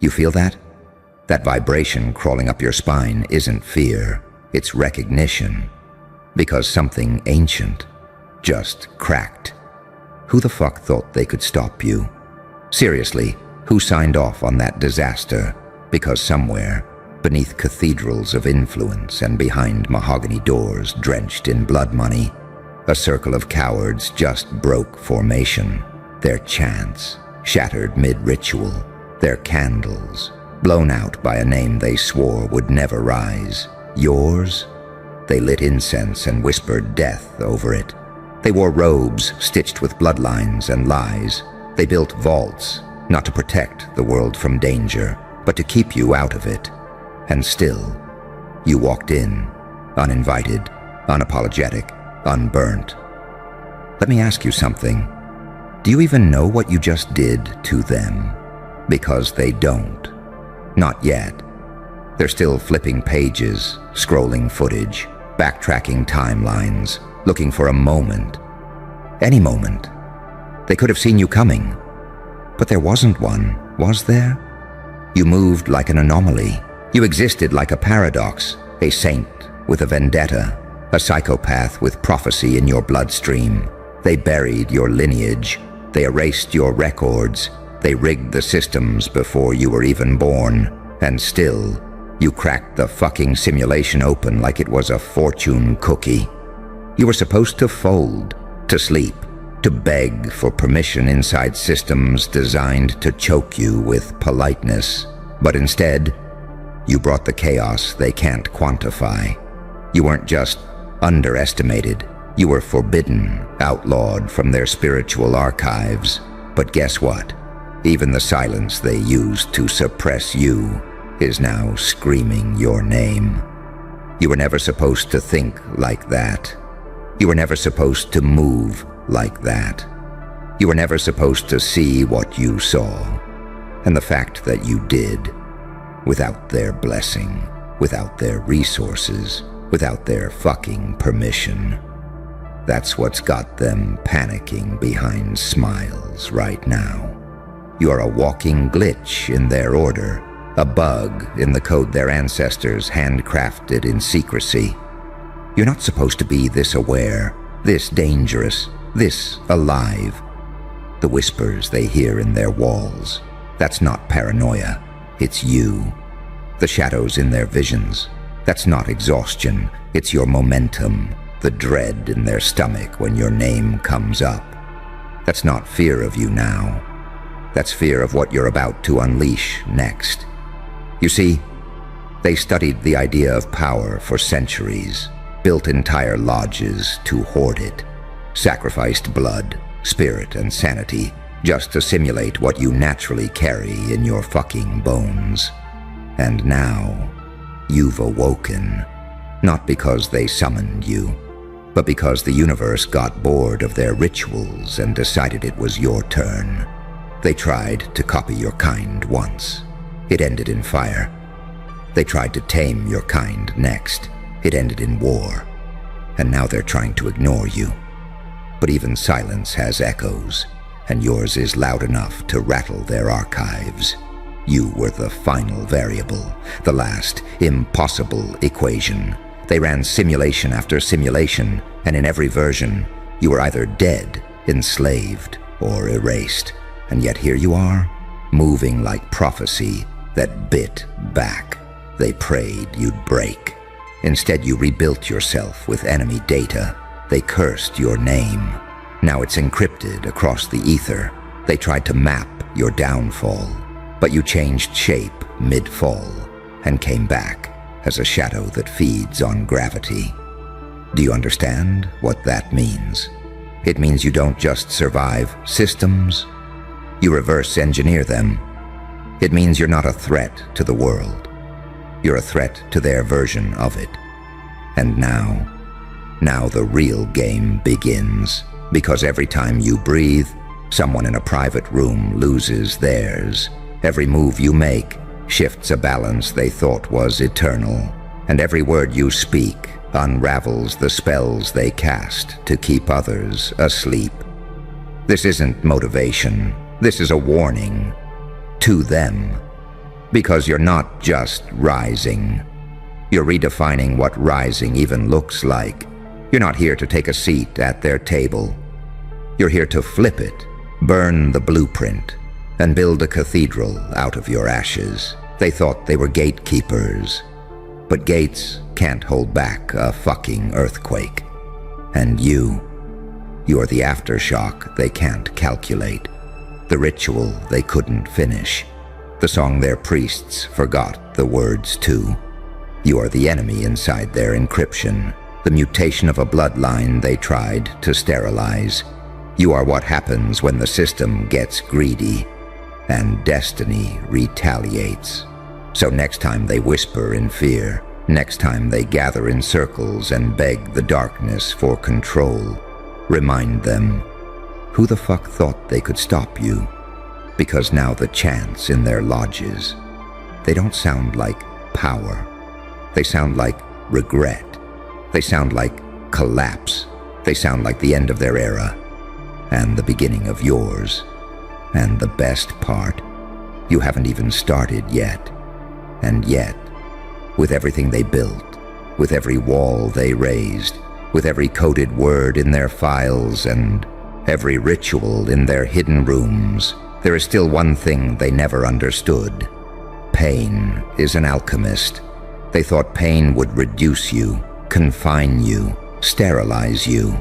You feel that? That vibration crawling up your spine isn't fear, it's recognition. Because something ancient just cracked. Who the fuck thought they could stop you? Seriously, who signed off on that disaster? Because somewhere, beneath cathedrals of influence and behind mahogany doors drenched in blood money, a circle of cowards just broke formation. Their chants shattered mid-ritual, their candles blown out by a name they swore would never rise. Yours? They lit incense and whispered death over it. They wore robes stitched with bloodlines and lies. They built vaults, not to protect the world from danger, but to keep you out of it. And still, you walked in, uninvited, unapologetic, unburnt. Let me ask you something. Do you even know what you just did to them? Because they don't. Not yet. They're still flipping pages, scrolling footage, backtracking timelines, looking for a moment. Any moment. They could have seen you coming. But there wasn't one, was there? You moved like an anomaly. You existed like a paradox, a saint with a vendetta, a psychopath with prophecy in your bloodstream. They buried your lineage. They erased your records. They rigged the systems before you were even born. And still, you cracked the fucking simulation open like it was a fortune cookie. You were supposed to fold, to sleep, to beg for permission inside systems designed to choke you with politeness. But instead, you brought the chaos they can't quantify. You weren't just underestimated. You were forbidden, outlawed from their spiritual archives. But guess what? Even the silence they used to suppress you is now screaming your name. You were never supposed to think like that. You were never supposed to move like that. You were never supposed to see what you saw. And the fact that you did, without their blessing, without their resources, without their fucking permission, that's what's got them panicking behind smiles right now. You're a walking glitch in their order, a bug in the code their ancestors handcrafted in secrecy. You're not supposed to be this aware, this dangerous, this alive. The whispers they hear in their walls, that's not paranoia, it's you. The shadows in their visions, that's not exhaustion, it's your momentum. The dread in their stomach when your name comes up. That's not fear of you now. That's fear of what you're about to unleash next. You see, they studied the idea of power for centuries, built entire lodges to hoard it, sacrificed blood, spirit, and sanity just to simulate what you naturally carry in your fucking bones. And now, you've awoken, not because they summoned you, but because the universe got bored of their rituals and decided it was your turn. They tried to copy your kind once. It ended in fire. They tried to tame your kind next. It ended in war. And now they're trying to ignore you. But even silence has echoes, and yours is loud enough to rattle their archives. You were the final variable, the last impossible equation. They ran simulation after simulation, and in every version, you were either dead, enslaved, or erased. And yet here you are, moving like prophecy that bit back. They prayed you'd break. Instead, you rebuilt yourself with enemy data. They cursed your name. Now it's encrypted across the ether. They tried to map your downfall, but you changed shape mid-fall and came back as a shadow that feeds on gravity. Do you understand what that means? It means you don't just survive systems, you reverse engineer them. It means you're not a threat to the world. You're a threat to their version of it. And now the real game begins, because every time you breathe, someone in a private room loses theirs. Every move you make shifts a balance they thought was eternal, and every word you speak unravels the spells they cast to keep others asleep. This isn't motivation. This is a warning to them. Because you're not just rising. You're redefining what rising even looks like. You're not here to take a seat at their table. You're here to flip it, burn the blueprint, and build a cathedral out of your ashes. They thought they were gatekeepers, but gates can't hold back a fucking earthquake. And you're the aftershock they can't calculate, the ritual they couldn't finish, the song their priests forgot the words to. You are the enemy inside their encryption, the mutation of a bloodline they tried to sterilize. You are what happens when the system gets greedy, and destiny retaliates. So next time they whisper in fear, next time they gather in circles and beg the darkness for control, remind them, who the fuck thought they could stop you? Because now the chants in their lodges, they don't sound like power. They sound like regret. They sound like collapse. They sound like the end of their era and the beginning of yours. And the best part, you haven't even started yet. And yet, with everything they built, with every wall they raised, with every coded word in their files and every ritual in their hidden rooms, there is still one thing they never understood. Pain is an alchemist. They thought pain would reduce you, confine you, sterilize you.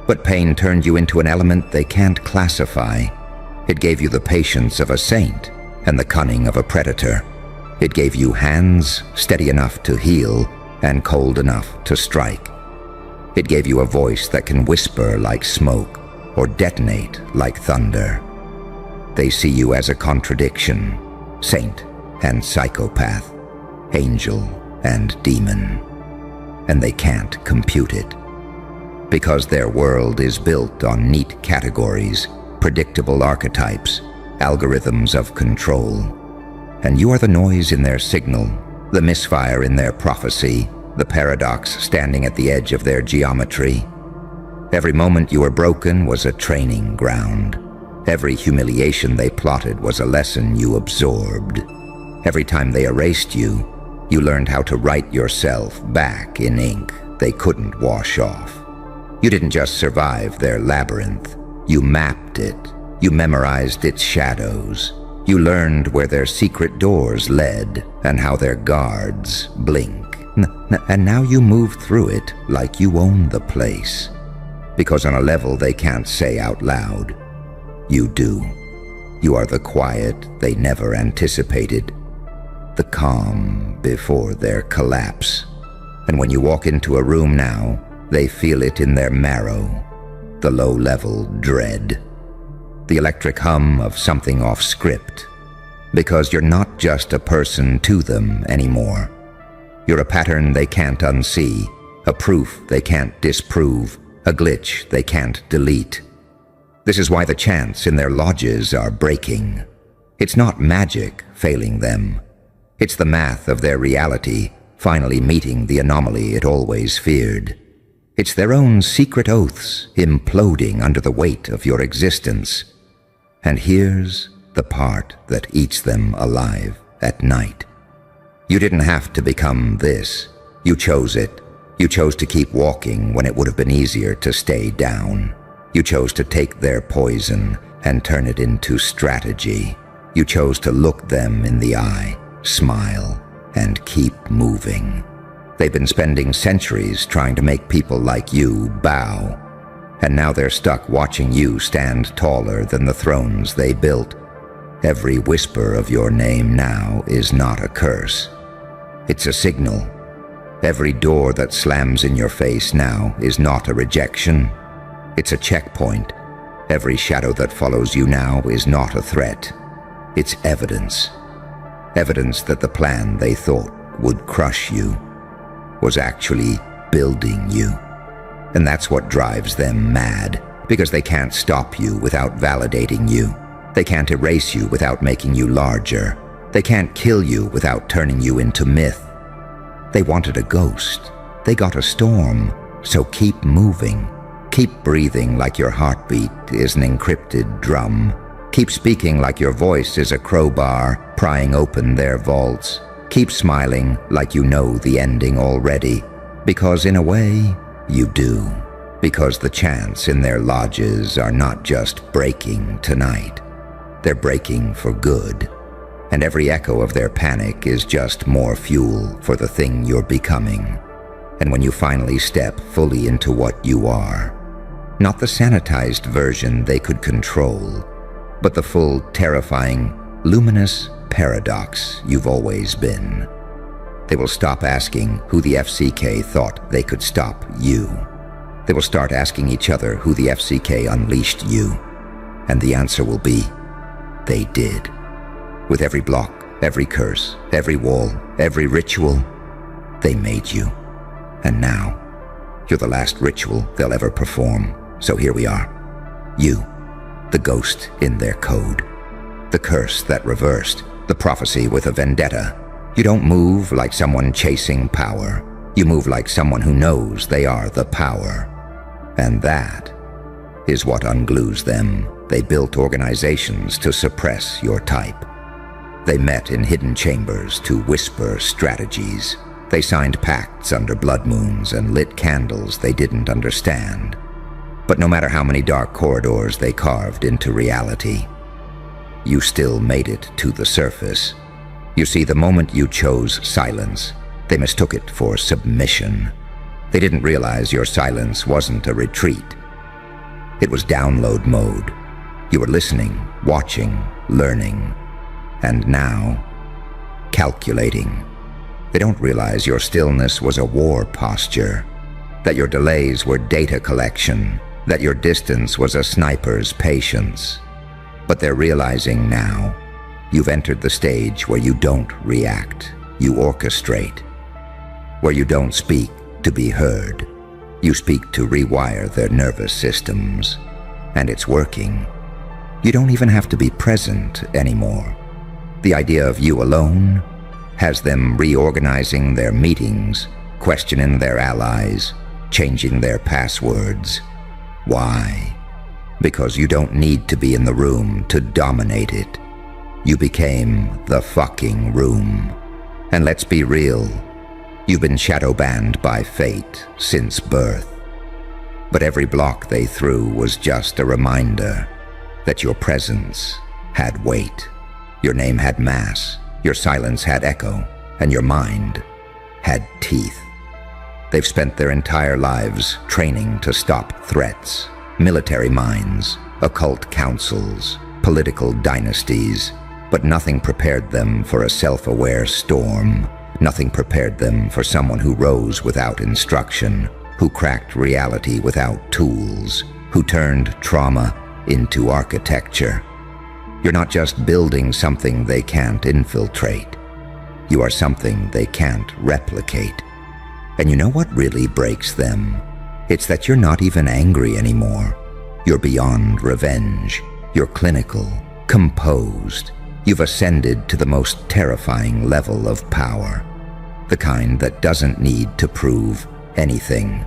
But pain turned you into an element they can't classify. It gave you the patience of a saint and the cunning of a predator. It gave you hands steady enough to heal and cold enough to strike. It gave you a voice that can whisper like smoke or detonate like thunder. They see you as a contradiction, saint and psychopath, angel and demon, and they can't compute it. Because their world is built on neat categories, predictable archetypes, algorithms of control. And you are the noise in their signal, the misfire in their prophecy, the paradox standing at the edge of their geometry. Every moment you were broken was a training ground. Every humiliation they plotted was a lesson you absorbed. Every time they erased you, you learned how to write yourself back in ink they couldn't wash off. You didn't just survive their labyrinth. You mapped it. You memorized its shadows. You learned where their secret doors led and how their guards blink. And now you move through it like you own the place. Because on a level they can't say out loud, you do. You are the quiet they never anticipated, the calm before their collapse. And when you walk into a room now, they feel it in their marrow, the low-level dread, the electric hum of something off script. Because you're not just a person to them anymore. You're a pattern they can't unsee, a proof they can't disprove, a glitch they can't delete. This is why the chants in their lodges are breaking. It's not magic failing them. It's the math of their reality finally meeting the anomaly it always feared. It's their own secret oaths imploding under the weight of your existence. And here's the part that eats them alive at night. You didn't have to become this. You chose it. You chose to keep walking when it would have been easier to stay down. You chose to take their poison and turn it into strategy. You chose to look them in the eye, smile, and keep moving. They've been spending centuries trying to make people like you bow, and now they're stuck watching you stand taller than the thrones they built. Every whisper of your name now is not a curse. It's a signal. Every door that slams in your face now is not a rejection. It's a checkpoint. Every shadow that follows you now is not a threat. It's evidence. Evidence that the plan they thought would crush you was actually building you. And that's what drives them mad, because they can't stop you without validating you. They can't erase you without making you larger. They can't kill you without turning you into myth. They wanted a ghost. They got a storm. So keep moving. Keep breathing like your heartbeat is an encrypted drum. Keep speaking like your voice is a crowbar prying open their vaults. Keep smiling like you know the ending already, because in a way, you do. Because the chants in their lodges are not just breaking tonight. They're breaking for good. And every echo of their panic is just more fuel for the thing you're becoming. And when you finally step fully into what you are, not the sanitized version they could control, but the full, terrifying, luminous paradox you've always been, they will stop asking who the FCK thought they could stop you. They will start asking each other who the FCK unleashed you. And the answer will be, they did. With every block, every curse, every wall, every ritual, they made you. And now, you're the last ritual they'll ever perform. So here we are. You, the ghost in their code. The curse that reversed, the prophecy with a vendetta. You don't move like someone chasing power. You move like someone who knows they are the power. And that is what unglues them. They built organizations to suppress your type. They met in hidden chambers to whisper strategies. They signed pacts under blood moons and lit candles they didn't understand. But no matter how many dark corridors they carved into reality, you still made it to the surface. You see, the moment you chose silence, they mistook it for submission. They didn't realize your silence wasn't a retreat. It was download mode. You were listening, watching, learning, and now, calculating. They don't realize your stillness was a war posture, that your delays were data collection, that your distance was a sniper's patience. But they're realizing now, you've entered the stage where you don't react, you orchestrate. Where you don't speak to be heard, you speak to rewire their nervous systems. And it's working. You don't even have to be present anymore. The idea of you alone has them reorganizing their meetings, questioning their allies, changing their passwords. Why? Because you don't need to be in the room to dominate it. You became the fucking room. And let's be real, you've been shadow banned by fate since birth. But every block they threw was just a reminder that your presence had weight. Your name had mass, your silence had echo, and your mind had teeth. They've spent their entire lives training to stop threats, military minds, occult councils, political dynasties, but nothing prepared them for a self-aware storm. Nothing prepared them for someone who rose without instruction, who cracked reality without tools, who turned trauma into architecture. You're not just building something they can't infiltrate. You are something they can't replicate. And you know what really breaks them? It's that you're not even angry anymore. You're beyond revenge. You're clinical, composed. You've ascended to the most terrifying level of power. The kind that doesn't need to prove anything.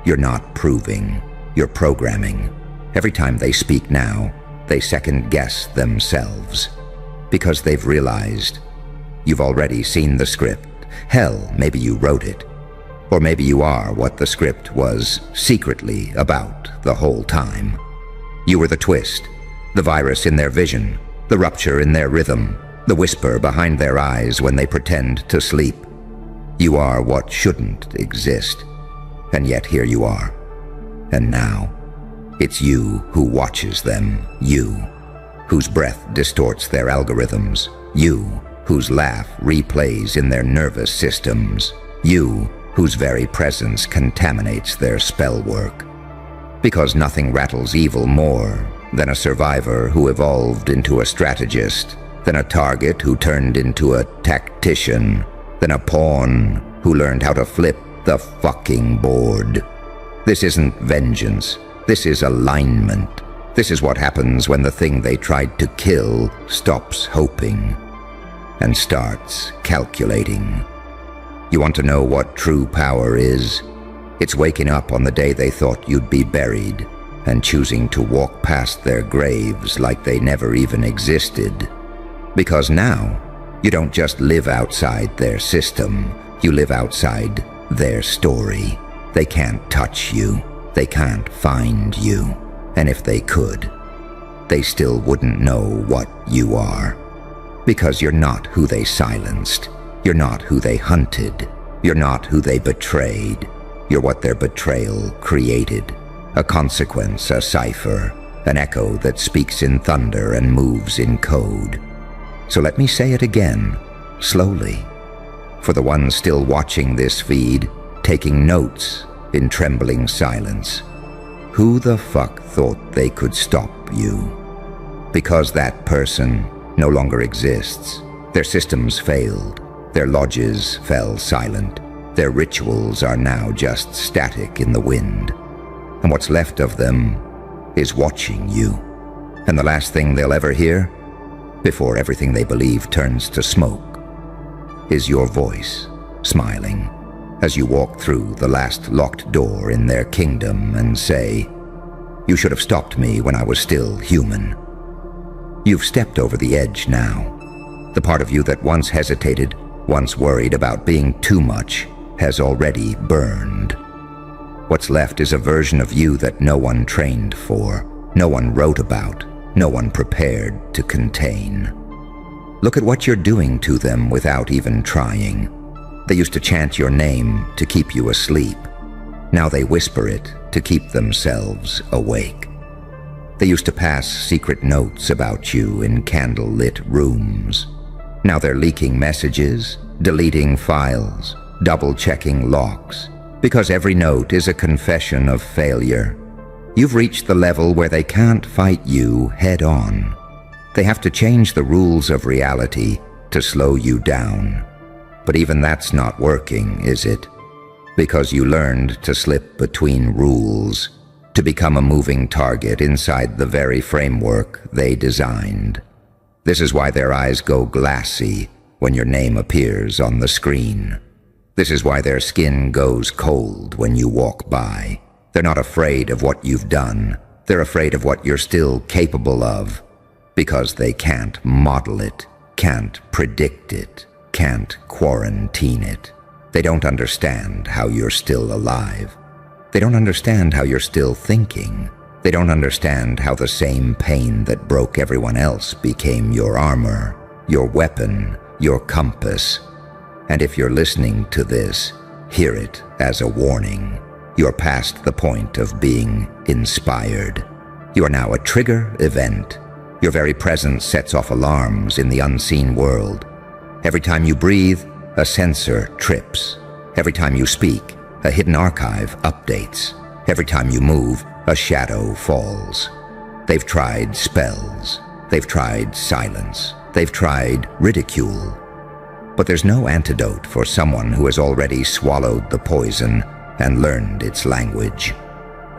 You're not proving. You're programming. Every time they speak now, they second-guess themselves. Because they've realized you've already seen the script. Hell, maybe you wrote it. Or maybe you are what the script was secretly about the whole time. You were the twist, the virus in their vision, the rupture in their rhythm, the whisper behind their eyes when they pretend to sleep. You are what shouldn't exist. And yet here you are. And now, it's you who watches them, you, whose breath distorts their algorithms, you, whose laugh replays in their nervous systems, you, whose very presence contaminates their spell work. Because nothing rattles evil more than a survivor who evolved into a strategist, than a target who turned into a tactician, than a pawn who learned how to flip the fucking board. This isn't vengeance. This is alignment. This is what happens when the thing they tried to kill stops hoping and starts calculating. You want to know what true power is? It's waking up on the day they thought you'd be buried and choosing to walk past their graves like they never even existed. Because now, you don't just live outside their system, you live outside their story. They can't touch you, they can't find you, and if they could, they still wouldn't know what you are. Because you're not who they silenced, you're not who they hunted, you're not who they betrayed, you're what their betrayal created. A consequence, a cipher, an echo that speaks in thunder and moves in code. So let me say it again, slowly, for the ones still watching this feed, taking notes in trembling silence. Who the fuck thought they could stop you? Because that person no longer exists. Their systems failed. Their lodges fell silent. Their rituals are now just static in the wind. And what's left of them is watching you. And the last thing they'll ever hear, before everything they believe turns to smoke, is your voice, smiling, as you walk through the last locked door in their kingdom and say, "You should have stopped me when I was still human." You've stepped over the edge now. The part of you that once hesitated, once worried about being too much, has already burned. What's left is a version of you that no one trained for, no one wrote about, no one prepared to contain. Look at what you're doing to them without even trying. They used to chant your name to keep you asleep. Now they whisper it to keep themselves awake. They used to pass secret notes about you in candle-lit rooms. Now they're leaking messages, deleting files, double-checking locks, because every note is a confession of failure. You've reached the level where they can't fight you head-on. They have to change the rules of reality to slow you down. But even that's not working, is it? Because you learned to slip between rules, to become a moving target inside the very framework they designed. This is why their eyes go glassy when your name appears on the screen. This is why their skin goes cold when you walk by. They're not afraid of what you've done. They're afraid of what you're still capable of, because they can't model it, can't predict it, can't quarantine it. They don't understand how you're still alive. They don't understand how you're still thinking. They don't understand how the same pain that broke everyone else became your armor, your weapon, your compass. And if you're listening to this, hear it as a warning. You're past the point of being inspired. You are now a trigger event. Your very presence sets off alarms in the unseen world. Every time you breathe, a sensor trips. Every time you speak, a hidden archive updates. Every time you move, a shadow falls. They've tried spells. They've tried silence. They've tried ridicule. But there's no antidote for someone who has already swallowed the poison and learned its language.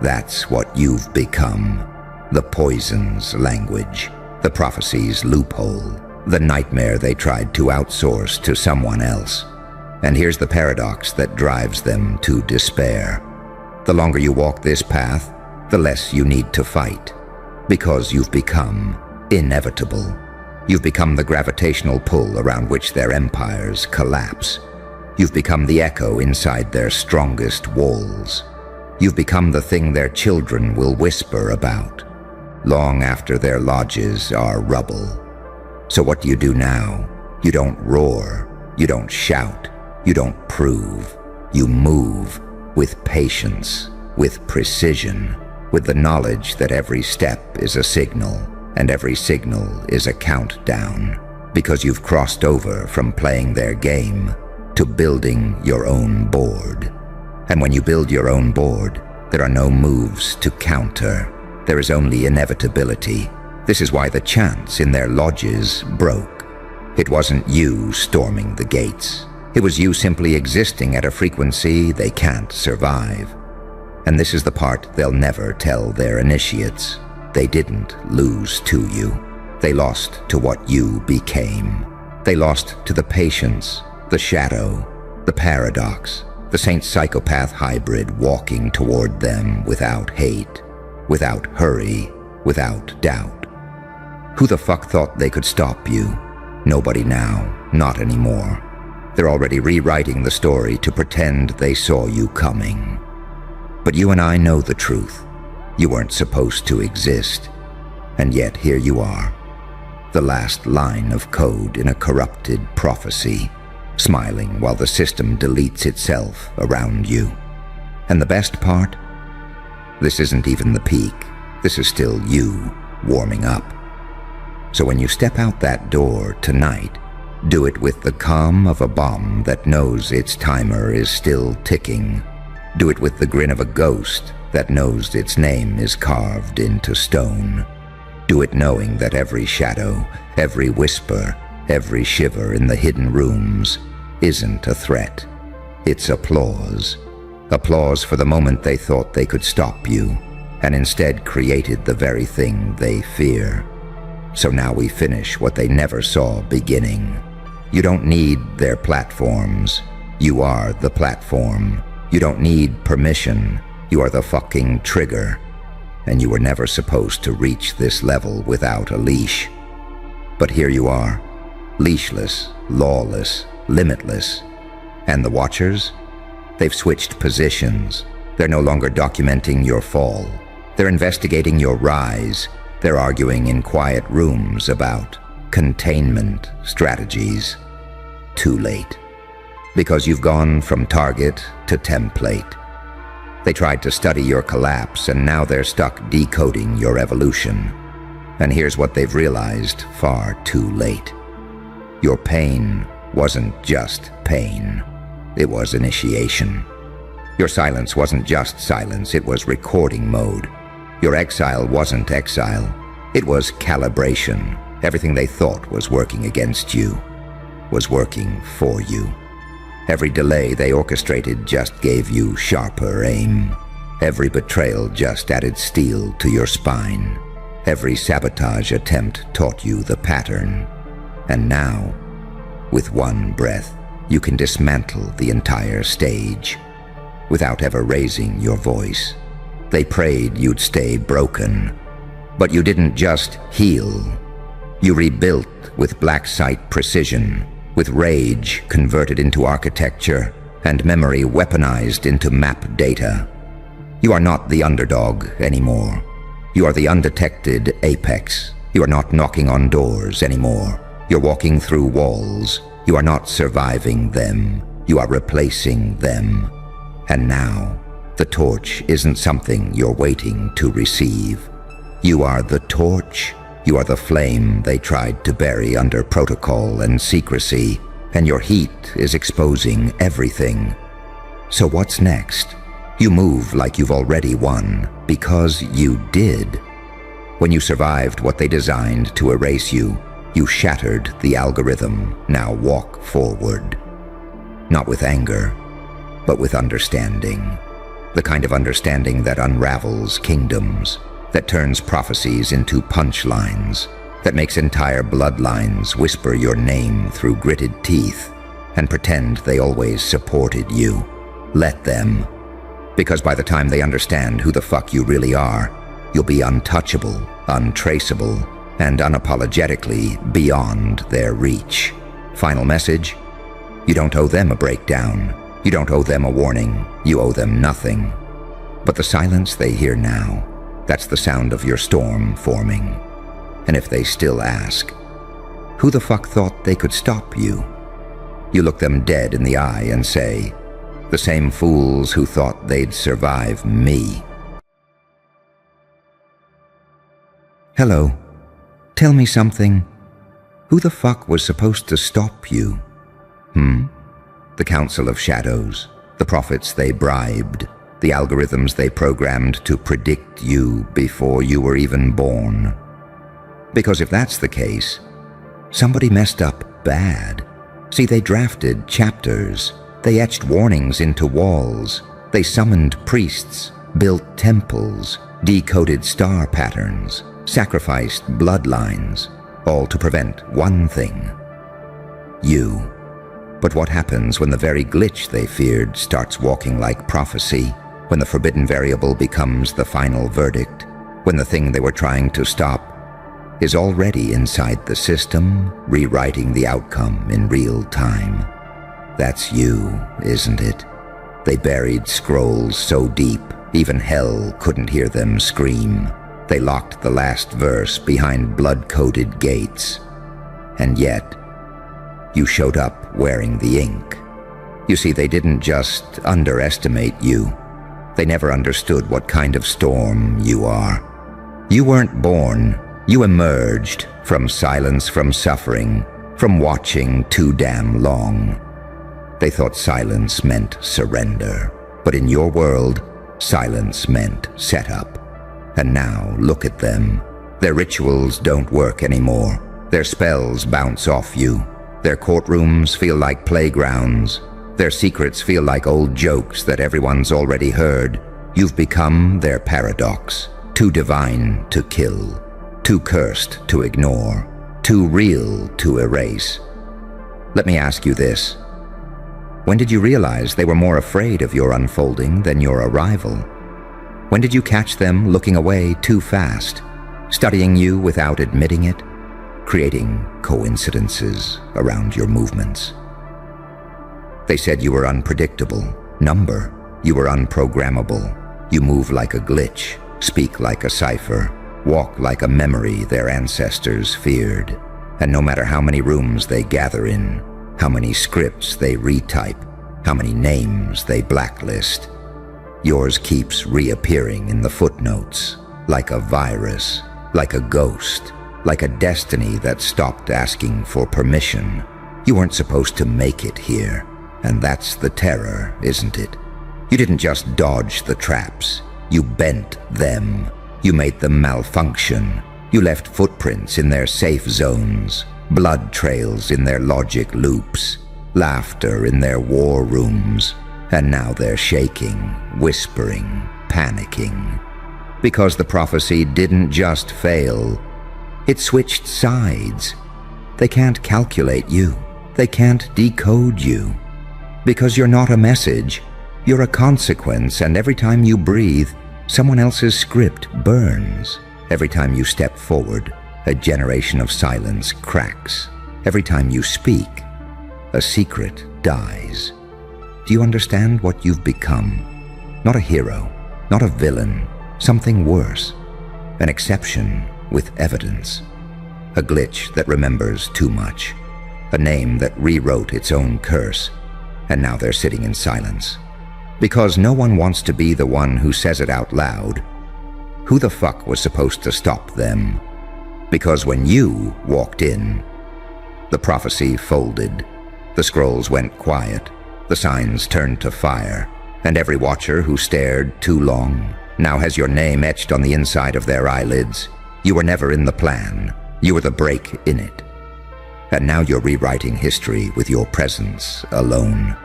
That's what you've become. The poison's language. The prophecy's loophole. The nightmare they tried to outsource to someone else. And here's the paradox that drives them to despair. The longer you walk this path, the less you need to fight, because you've become inevitable. You've become the gravitational pull around which their empires collapse. You've become the echo inside their strongest walls. You've become the thing their children will whisper about, long after their lodges are rubble. So what do you do now? You don't roar, you don't shout, you don't prove. You move with patience, with precision, with the knowledge that every step is a signal, and every signal is a countdown, because you've crossed over from playing their game to building your own board. And when you build your own board, there are no moves to counter. There is only inevitability. This is why the chants in their lodges broke. It wasn't you storming the gates. It was you simply existing at a frequency they can't survive. And this is the part they'll never tell their initiates. They didn't lose to you. They lost to what you became. They lost to the patience, the shadow, the paradox, the saint-psychopath hybrid walking toward them without hate, without hurry, without doubt. Who the fuck thought they could stop you? Nobody now, not anymore. They're already rewriting the story to pretend they saw you coming. But you and I know the truth. You weren't supposed to exist. And yet here you are, the last line of code in a corrupted prophecy, smiling while the system deletes itself around you. And the best part? This isn't even the peak. This is still you warming up. So when you step out that door tonight, do it with the calm of a bomb that knows its timer is still ticking. Do it with the grin of a ghost that knows its name is carved into stone. Do it knowing that every shadow, every whisper, every shiver in the hidden rooms isn't a threat. It's applause. Applause for the moment they thought they could stop you, and instead created the very thing they fear. So now we finish what they never saw beginning. You don't need their platforms. You are the platform. You don't need permission. You are the fucking trigger. And you were never supposed to reach this level without a leash. But here you are, leashless, lawless, limitless. And the Watchers? They've switched positions. They're no longer documenting your fall. They're investigating your rise. They're arguing in quiet rooms about containment strategies. Too late. Because you've gone from target to template. They tried to study your collapse, and now they're stuck decoding your evolution. And here's what they've realized far too late. Your pain wasn't just pain. It was initiation. Your silence wasn't just silence, it was recording mode. Your exile wasn't exile, it was calibration. Everything they thought was working against you was working for you. Every delay they orchestrated just gave you sharper aim. Every betrayal just added steel to your spine. Every sabotage attempt taught you the pattern. And now, with one breath, you can dismantle the entire stage without ever raising your voice. They prayed you'd stay broken, but you didn't just heal. You rebuilt with black site precision, with rage converted into architecture and memory weaponized into map data. You are not the underdog anymore. You are the undetected apex. You are not knocking on doors anymore. You're walking through walls. You are not surviving them. You are replacing them. And now, the torch isn't something you're waiting to receive. You are the torch. You are the flame they tried to bury under protocol and secrecy, and your heat is exposing everything. So what's next? You move like you've already won, because you did. When you survived what they designed to erase you, you shattered the algorithm. Now walk forward. Not with anger, but with understanding. The kind of understanding that unravels kingdoms, that turns prophecies into punchlines, that makes entire bloodlines whisper your name through gritted teeth and pretend they always supported you. Let them. Because by the time they understand who the fuck you really are, you'll be untouchable, untraceable, and unapologetically beyond their reach. Final message? You don't owe them a breakdown. You don't owe them a warning. You owe them nothing. But the silence they hear now, that's the sound of your storm forming. And if they still ask, who the fuck thought they could stop you? You look them dead in the eye and say, the same fools who thought they'd survive me. Hello. Tell me something. Who the fuck was supposed to stop you? The Council of Shadows, the prophets they bribed, the algorithms they programmed to predict you before you were even born. Because if that's the case, somebody messed up bad. See, they drafted chapters. They etched warnings into walls. They summoned priests, built temples, decoded star patterns, sacrificed bloodlines, all to prevent one thing: you. But what happens when the very glitch they feared starts walking like prophecy, when the forbidden variable becomes the final verdict? when the thing they were trying to stop is already inside the system, rewriting the outcome in real time. That's you, isn't it? They buried scrolls so deep, even hell couldn't hear them scream. They locked the last verse behind blood-coded gates. And yet, you showed up wearing the ink. You see, they didn't just underestimate you. They never understood what kind of storm you are. You weren't born. You emerged from silence, from suffering, from watching too damn long. They thought silence meant surrender, but in your world, silence meant setup. And now, look at them. Their rituals don't work anymore. Their spells bounce off you. Their courtrooms feel like playgrounds. Their secrets feel like old jokes that everyone's already heard. You've become their paradox, too divine to kill, too cursed to ignore, too real to erase. Let me ask you this. When did you realize they were more afraid of your unfolding than your arrival? When did you catch them looking away too fast, studying you without admitting it, creating coincidences around your movements? They said you were unpredictable, number. You were unprogrammable. You move like a glitch, speak like a cipher, walk like a memory their ancestors feared. And no matter how many rooms they gather in, how many scripts they retype, how many names they blacklist, yours keeps reappearing in the footnotes, like a virus, like a ghost, like a destiny that stopped asking for permission. You weren't supposed to make it here, and that's the terror, isn't it? You didn't just dodge the traps, you bent them. You made them malfunction. You left footprints in their safe zones, blood trails in their logic loops, laughter in their war rooms, and now they're shaking, whispering, panicking. Because the prophecy didn't just fail, it switched sides. They can't calculate you. They can't decode you. Because you're not a message, you're a consequence, and every time you breathe, someone else's script burns. Every time you step forward, a generation of silence cracks. Every time you speak, a secret dies. Do you understand what you've become? Not a hero, not a villain, something worse. An exception with evidence. A glitch that remembers too much. A name that rewrote its own curse. And now they're sitting in silence. Because no one wants to be the one who says it out loud. Who the fuck was supposed to stop them? Because when you walked in, the prophecy folded. The scrolls went quiet. The signs turned to fire. And every watcher who stared too long now has your name etched on the inside of their eyelids. You were never in the plan. You were the break in it. And now you're rewriting history with your presence alone.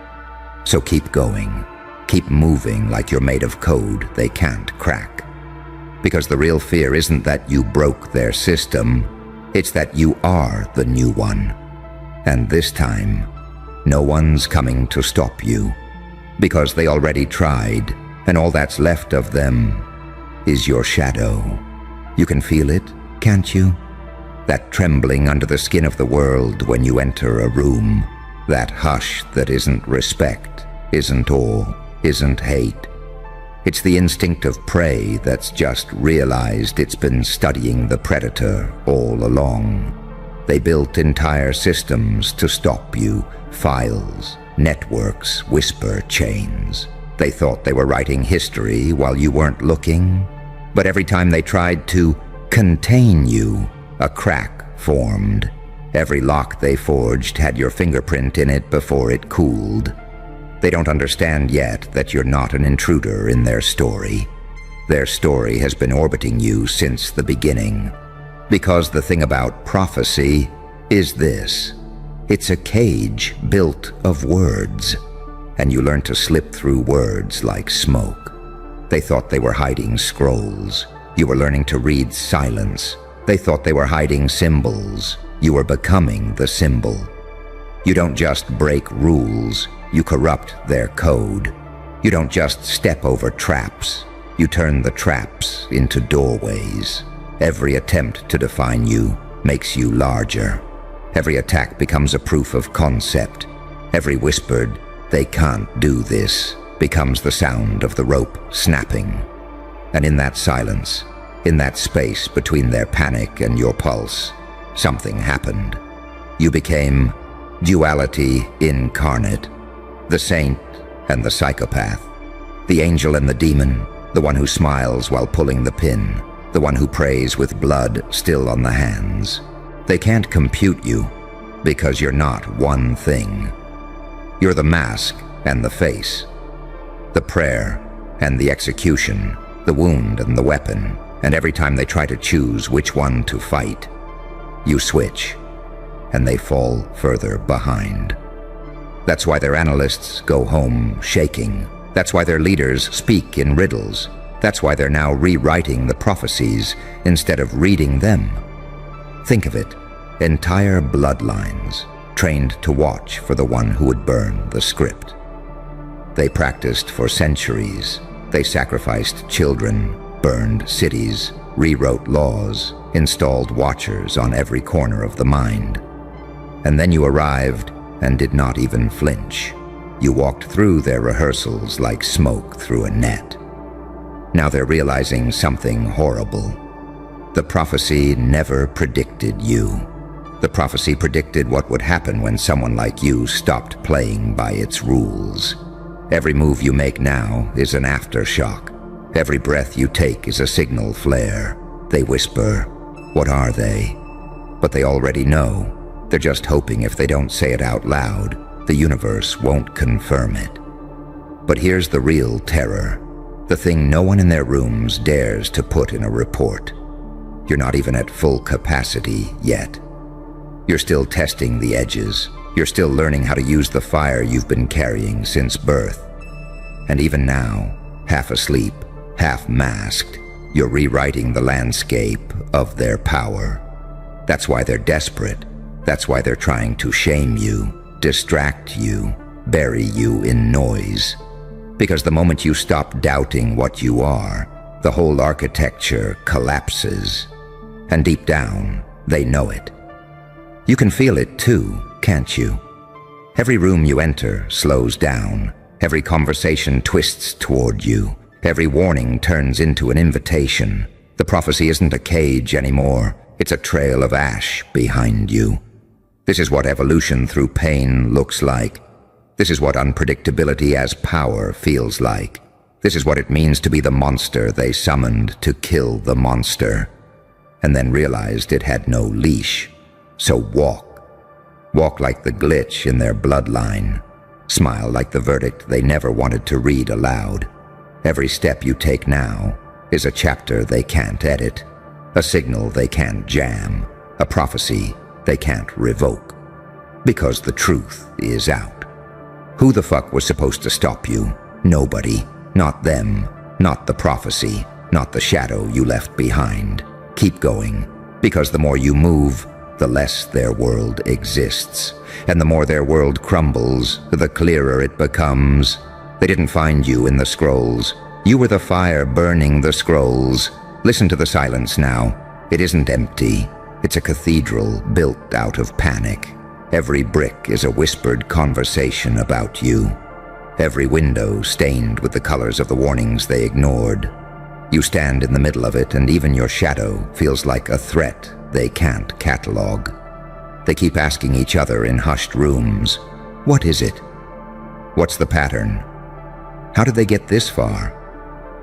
So keep going. Keep moving like you're made of code they can't crack. Because the real fear isn't that you broke their system, it's that you are the new one. And this time, no one's coming to stop you. Because they already tried, and all that's left of them is your shadow. You can feel it, can't you? That trembling under the skin of the world when you enter a room. That hush that isn't respect, isn't awe, isn't hate. It's the instinct of prey that's just realized it's been studying the predator all along. They built entire systems to stop you, files, networks, whisper chains. They thought they were writing history while you weren't looking. But every time they tried to contain you, a crack formed. Every lock they forged had your fingerprint in it before it cooled. They don't understand yet that you're not an intruder in their story. Their story has been orbiting you since the beginning. Because the thing about prophecy is this. It's a cage built of words, and you learn to slip through words like smoke. They thought they were hiding scrolls. You were learning to read silence. They thought they were hiding symbols. You were becoming the symbol. You don't just break rules, you corrupt their code. You don't just step over traps, You turn the traps into doorways. Every attempt to define you makes you larger. Every attack becomes a proof of concept. Every whispered, "They can't do this," becomes the sound of the rope snapping. And in that silence, in that space between their panic and your pulse, something happened. You became duality incarnate, the saint and the psychopath, the angel and the demon, the one who smiles while pulling the pin, the one who prays with blood still on the hands. They can't compute you because you're not one thing. You're the mask and the face, the prayer and the execution, the wound and the weapon, and every time they try to choose which one to fight, you switch, and they fall further behind. That's why their analysts go home shaking. That's why their leaders speak in riddles. That's why they're now rewriting the prophecies instead of reading them. Think of it, entire bloodlines trained to watch for the one who would burn the script. They practiced for centuries. They sacrificed children, burned cities, rewrote laws, installed watchers on every corner of the mind. And then you arrived and did not even flinch. You walked through their rehearsals like smoke through a net. Now they're realizing something horrible. The prophecy never predicted you. The prophecy predicted what would happen when someone like you stopped playing by its rules. Every move you make now is an aftershock. Every breath you take is a signal flare. They whisper, "What are they?" But they already know. They're just hoping if they don't say it out loud, the universe won't confirm it. But here's the real terror, the thing no one in their rooms dares to put in a report. You're not even at full capacity yet. You're still testing the edges. You're still learning how to use the fire you've been carrying since birth. And even now, half asleep, half masked, you're rewriting the landscape of their power. That's why they're desperate. That's why they're trying to shame you, distract you, bury you in noise. Because the moment you stop doubting what you are, the whole architecture collapses. And deep down, they know it. You can feel it too, can't you? Every room you enter slows down. Every conversation twists toward you. Every warning turns into an invitation. The prophecy isn't a cage anymore. It's a trail of ash behind you. This is what evolution through pain looks like. This is what unpredictability as power feels like. This is what it means to be the monster they summoned to kill the monster, and then realized it had no leash. So walk. Walk like the glitch in their bloodline. Smile like the verdict they never wanted to read aloud. Every step you take now is a chapter they can't edit, a signal they can't jam, a prophecy they can't revoke. Because the truth is out. Who the fuck was supposed to stop you? Nobody. Not them. Not the prophecy. Not the shadow you left behind. Keep going. Because the more you move, the less their world exists. And the more their world crumbles, the clearer it becomes. They didn't find you in the scrolls. You were the fire burning the scrolls. Listen to the silence now. It isn't empty. It's a cathedral built out of panic. Every brick is a whispered conversation about you. Every window stained with the colors of the warnings they ignored. You stand in the middle of it, and even your shadow feels like a threat they can't catalog. They keep asking each other in hushed rooms, "What is it? What's the pattern? How did they get this far?"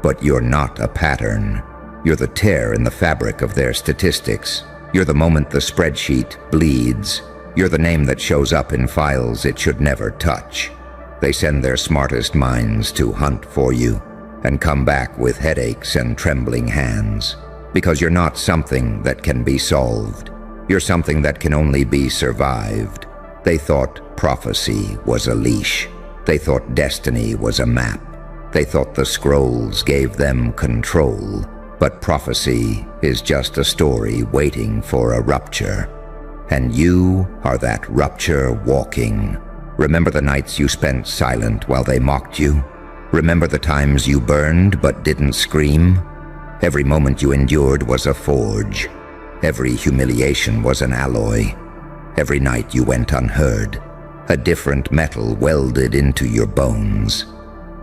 But you're not a pattern. You're the tear in the fabric of their statistics. You're the moment the spreadsheet bleeds. You're the name that shows up in files it should never touch. They send their smartest minds to hunt for you and come back with headaches and trembling hands. Because you're not something that can be solved. You're something that can only be survived. They thought prophecy was a leash. They thought destiny was a map. They thought the scrolls gave them control. But prophecy is just a story waiting for a rupture. And you are that rupture walking. Remember the nights you spent silent while they mocked you? Remember the times you burned but didn't scream? Every moment you endured was a forge. Every humiliation was an alloy. Every night you went unheard. A different metal welded into your bones.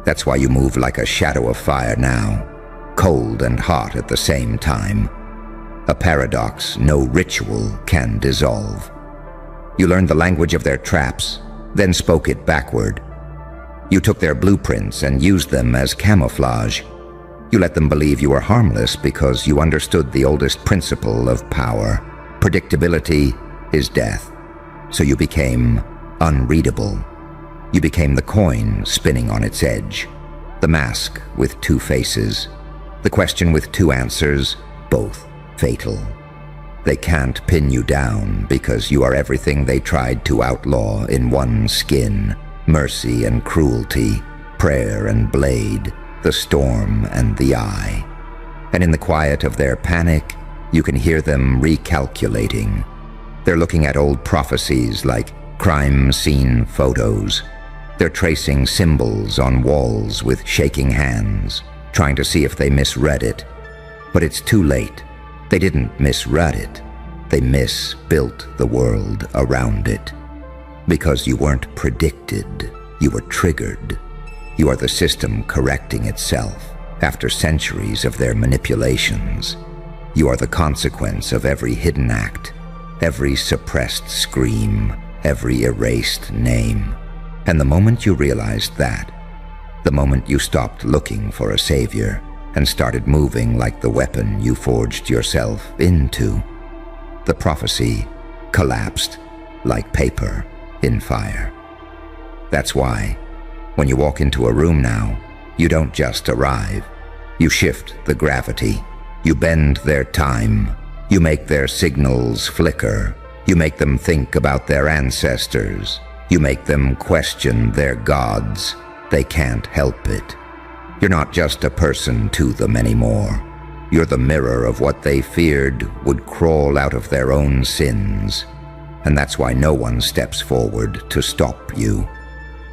That's why you move like a shadow of fire now, cold and hot at the same time. A paradox no ritual can dissolve. You learned the language of their traps, then spoke it backward. You took their blueprints and used them as camouflage. You let them believe you were harmless because you understood the oldest principle of power. Predictability is death. So you became unreadable. You became the coin spinning on its edge, the mask with two faces, the question with two answers, both fatal. They can't pin you down because you are everything they tried to outlaw in one skin: mercy and cruelty, prayer and blade, the storm and the eye. And in the quiet of their panic, you can hear them recalculating. They're looking at old prophecies like crime scene photos. They're tracing symbols on walls with shaking hands, trying to see if they misread it. But it's too late. They didn't misread it. They misbuilt the world around it. Because you weren't predicted, you were triggered. You are the system correcting itself after centuries of their manipulations. You are the consequence of every hidden act, every suppressed scream, every erased name. And the moment you realized that, the moment you stopped looking for a savior and started moving like the weapon you forged yourself into, the prophecy collapsed like paper in fire. That's why, when you walk into a room now, you don't just arrive. You shift the gravity. You bend their time. You make their signals flicker. You make them think about their ancestors. You make them question their gods. They can't help it. You're not just a person to them anymore. You're the mirror of what they feared would crawl out of their own sins. And that's why no one steps forward to stop you.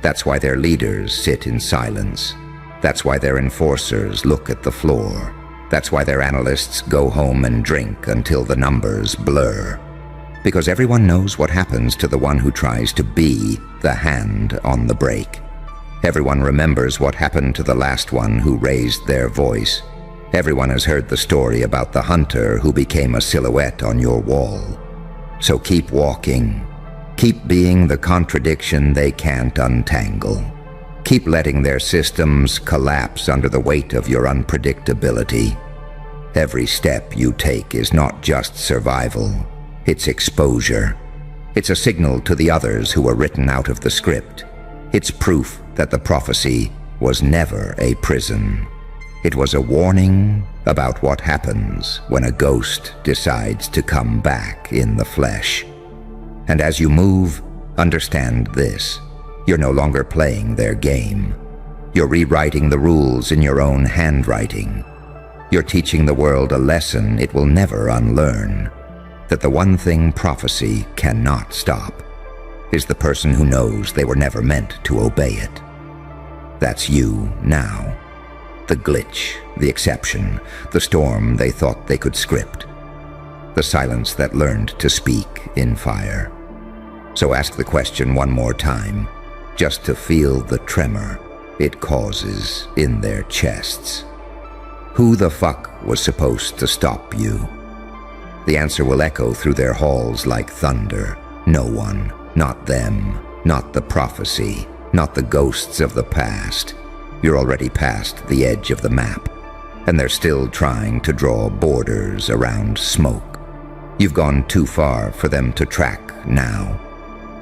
That's why their leaders sit in silence. That's why their enforcers look at the floor. That's why their analysts go home and drink until the numbers blur. Because everyone knows what happens to the one who tries to be the hand on the brake. Everyone remembers what happened to the last one who raised their voice. Everyone has heard the story about the hunter who became a silhouette on your wall. So keep walking. Keep being the contradiction they can't untangle. Keep letting their systems collapse under the weight of your unpredictability. Every step you take is not just survival, it's exposure. It's a signal to the others who were written out of the script. It's proof that the prophecy was never a prison. It was a warning about what happens when a ghost decides to come back in the flesh. And as you move, understand this. You're no longer playing their game. You're rewriting the rules in your own handwriting. You're teaching the world a lesson it will never unlearn. That the one thing prophecy cannot stop is the person who knows they were never meant to obey it. That's you now. The glitch, the exception, the storm they thought they could script. The silence that learned to speak in fire. So ask the question one more time, just to feel the tremor it causes in their chests. Who the fuck was supposed to stop you? The answer will echo through their halls like thunder. No one, not them, not the prophecy, not the ghosts of the past. You're already past the edge of the map, and they're still trying to draw borders around smoke. You've gone too far for them to track now.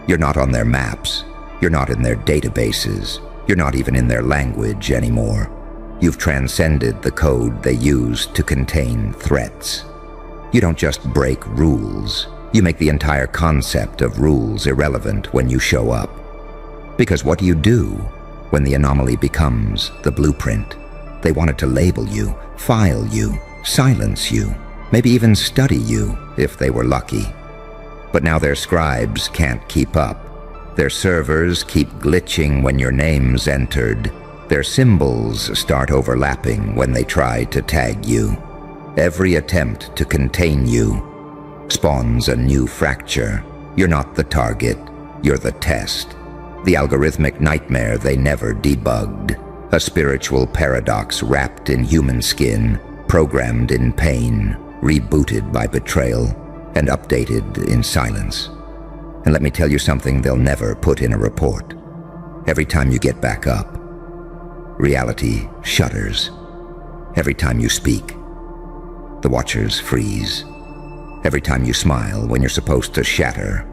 You're not on their maps. You're not in their databases. You're not even in their language anymore. You've transcended the code they use to contain threats. You don't just break rules. You make the entire concept of rules irrelevant when you show up. Because what do you do when the anomaly becomes the blueprint? They wanted to label you, file you, silence you, maybe even study you if they were lucky. But now their scribes can't keep up. Their servers keep glitching when your name's entered. Their symbols start overlapping when they try to tag you. Every attempt to contain you spawns a new fracture. You're not the target, you're the test. The algorithmic nightmare they never debugged. A spiritual paradox wrapped in human skin, programmed in pain, rebooted by betrayal, and updated in silence. And let me tell you something they'll never put in a report. Every time you get back up, reality shudders. Every time you speak, the watchers freeze. Every time you smile when you're supposed to shatter,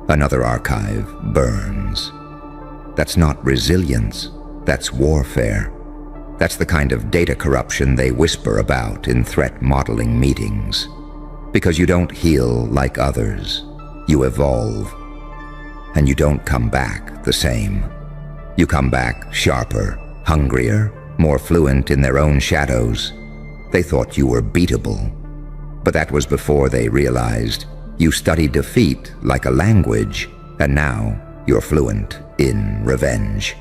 another archive burns. That's not resilience, that's warfare. That's the kind of data corruption they whisper about in threat modeling meetings. Because you don't heal like others, you evolve. And you don't come back the same. You come back sharper, hungrier, more fluent in their own shadows. They thought you were beatable. But that was before they realized you study defeat like a language, and now you're fluent in revenge.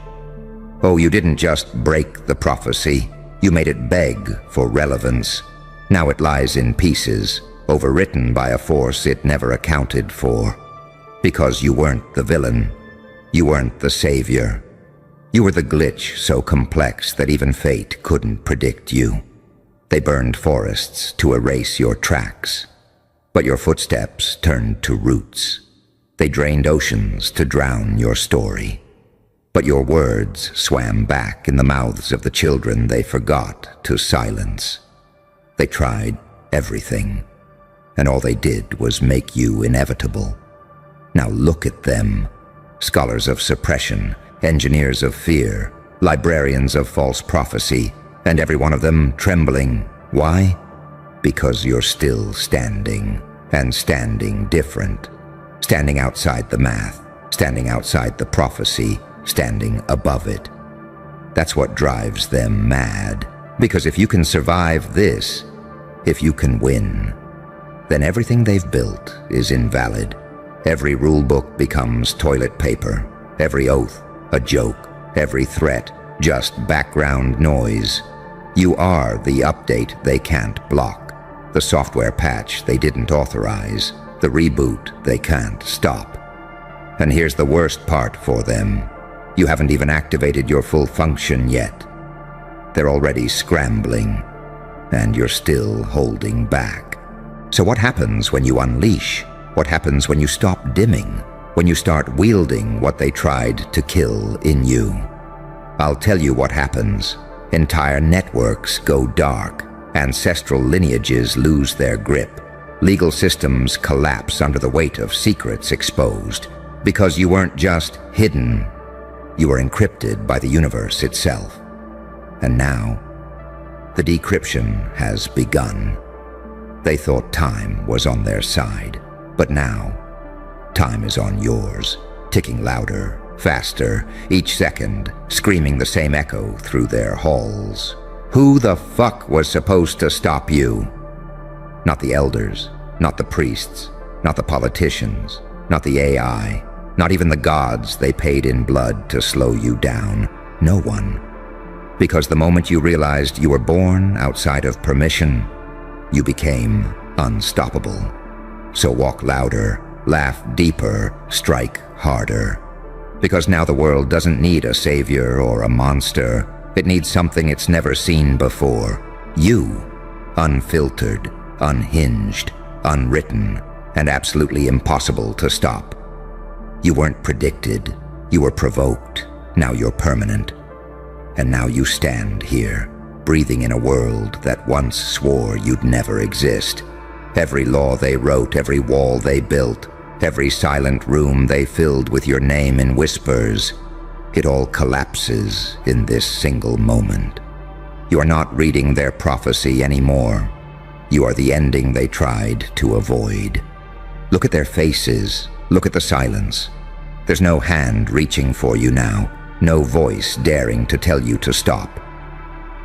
Oh, you didn't just break the prophecy, you made it beg for relevance. Now it lies in pieces, overwritten by a force it never accounted for. Because you weren't the villain, you weren't the savior. You were the glitch so complex that even fate couldn't predict you. They burned forests to erase your tracks, but your footsteps turned to roots. They drained oceans to drown your story, but your words swam back in the mouths of the children they forgot to silence. They tried everything, and all they did was make you inevitable. Now look at them, scholars of suppression, engineers of fear, librarians of false prophecy, and every one of them trembling. Why? Because you're still standing, and standing different. Standing outside the math, standing outside the prophecy, standing above it. That's what drives them mad. Because if you can survive this, if you can win, then everything they've built is invalid. Every rulebook becomes toilet paper, every oath a joke, every threat just background noise. You are the update they can't block, the software patch they didn't authorize, the reboot they can't stop. And here's the worst part for them. You haven't even activated your full function yet. They're already scrambling, and you're still holding back. So what happens when you unleash? What happens when you stop dimming? When you start wielding what they tried to kill in you? I'll tell you what happens. Entire networks go dark. Ancestral lineages lose their grip. Legal systems collapse under the weight of secrets exposed. Because you weren't just hidden, you were encrypted by the universe itself. And now, the decryption has begun. They thought time was on their side, but now, time is on yours, ticking louder, faster, each second, screaming the same echo through their halls. Who the fuck was supposed to stop you? Not the elders, not the priests, not the politicians, not the AI, not even the gods they paid in blood to slow you down. No one. Because the moment you realized you were born outside of permission, you became unstoppable. So walk louder, laugh deeper, strike harder. Because now the world doesn't need a savior or a monster. It needs something it's never seen before. You, unfiltered, unhinged, unwritten, and absolutely impossible to stop. You weren't predicted, you were provoked. Now you're permanent. And now you stand here, breathing in a world that once swore you'd never exist. Every law they wrote, every wall they built, every silent room they filled with your name in whispers, it all collapses in this single moment. You are not reading their prophecy anymore. You are the ending they tried to avoid. Look at their faces, look at the silence. There's no hand reaching for you now, no voice daring to tell you to stop.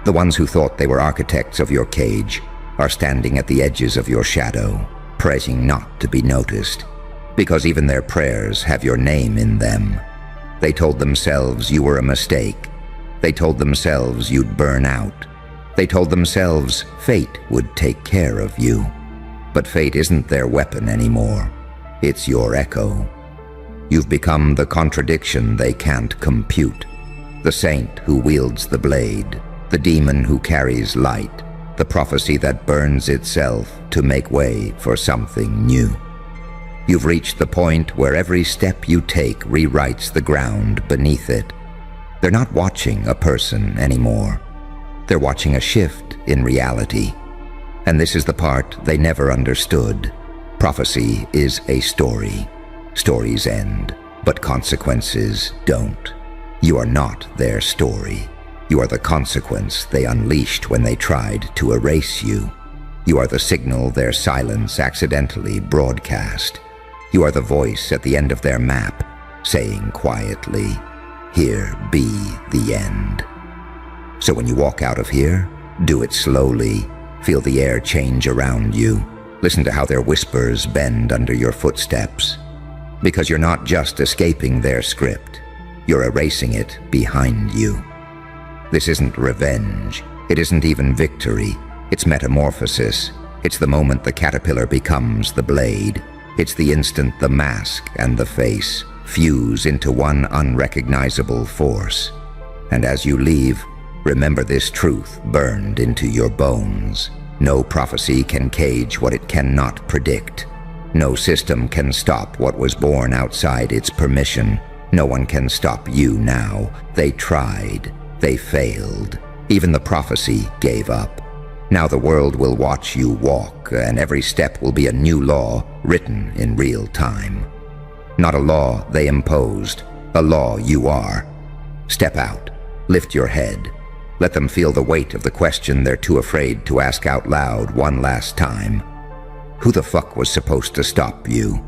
The ones who thought they were architects of your cage are standing at the edges of your shadow, praying not to be noticed, because even their prayers have your name in them. They told themselves you were a mistake, They told themselves you'd burn out. They told themselves fate would take care of you. But fate isn't their weapon anymore. It's your echo. You've become the contradiction they can't compute. The saint who wields the blade, the demon who carries light, the prophecy that burns itself to make way for something new. You've reached the point where every step you take rewrites the ground beneath it. They're not watching a person anymore. They're watching a shift in reality. And this is the part they never understood. Prophecy is a story. Stories end, but consequences don't. You are not their story. You are the consequence they unleashed when they tried to erase you. You are the signal their silence accidentally broadcast. You are the voice at the end of their map, saying quietly, "Here be the end." So when you walk out of here, do it slowly. Feel the air change around you. Listen to how their whispers bend under your footsteps. Because you're not just escaping their script, you're erasing it behind you. This isn't revenge. It isn't even victory. It's metamorphosis. It's the moment the caterpillar becomes the blade. It's the instant the mask and the face fuse into one unrecognizable force. And as you leave, remember this truth burned into your bones. No prophecy can cage what it cannot predict. No system can stop what was born outside its permission. No one can stop you now. They tried. They failed. Even the prophecy gave up. Now the world will watch you walk, and every step will be a new law written in real time. Not a law they imposed, a law you are. Step out. Lift your head. Let them feel the weight of the question they're too afraid to ask out loud one last time. Who the fuck was supposed to stop you?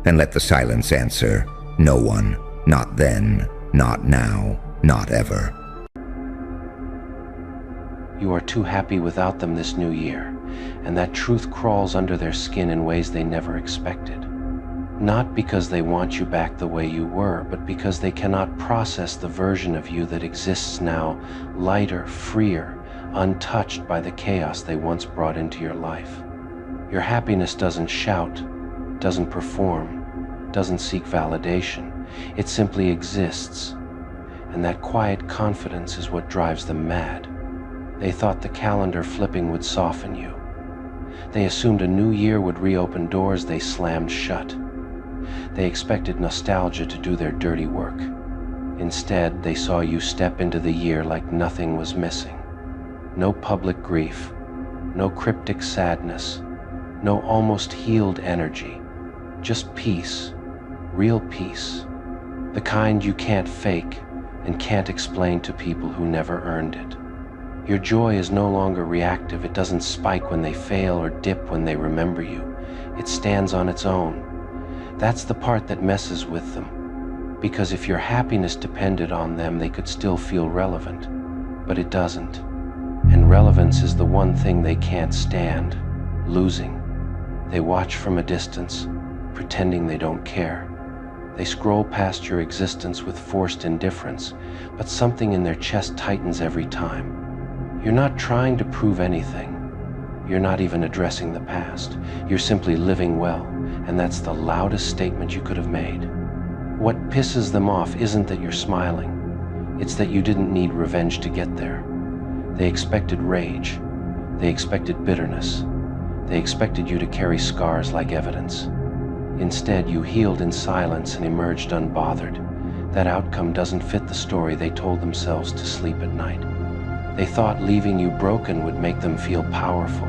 And let the silence answer, no one. Not then, not now, not ever. You are too happy without them this new year, and that truth crawls under their skin in ways they never expected. Not because they want you back the way you were, but because they cannot process the version of you that exists now, lighter, freer, untouched by the chaos they once brought into your life. Your happiness doesn't shout, doesn't perform, doesn't seek validation. It simply exists, and that quiet confidence is what drives them mad. They thought the calendar flipping would soften you. They assumed a new year would reopen doors they slammed shut. They expected nostalgia to do their dirty work. Instead, they saw you step into the year like nothing was missing. No public grief, no cryptic sadness, no almost healed energy, just peace, real peace. The kind you can't fake and can't explain to people who never earned it. Your joy is no longer reactive. It doesn't spike when they fail or dip when they remember you. It stands on its own. That's the part that messes with them. Because if your happiness depended on them, they could still feel relevant. But it doesn't. And relevance is the one thing they can't stand, losing. They watch from a distance, pretending they don't care. They scroll past your existence with forced indifference, but something in their chest tightens every time. You're not trying to prove anything. You're not even addressing the past. You're simply living well, and that's the loudest statement you could have made. What pisses them off isn't that you're smiling. It's that you didn't need revenge to get there. They expected rage. They expected bitterness. They expected you to carry scars like evidence. Instead, you healed in silence and emerged unbothered. That outcome doesn't fit the story they told themselves to sleep at night. They thought leaving you broken would make them feel powerful.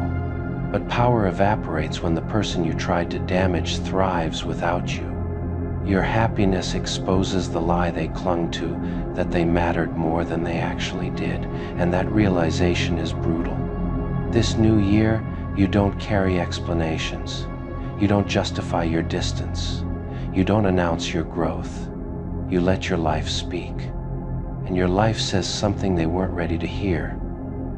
But power evaporates when the person you tried to damage thrives without you. Your happiness exposes the lie they clung to, that they mattered more than they actually did, and that realization is brutal. This new year, you don't carry explanations. You don't justify your distance. You don't announce your growth. You let your life speak. And your life says something they weren't ready to hear.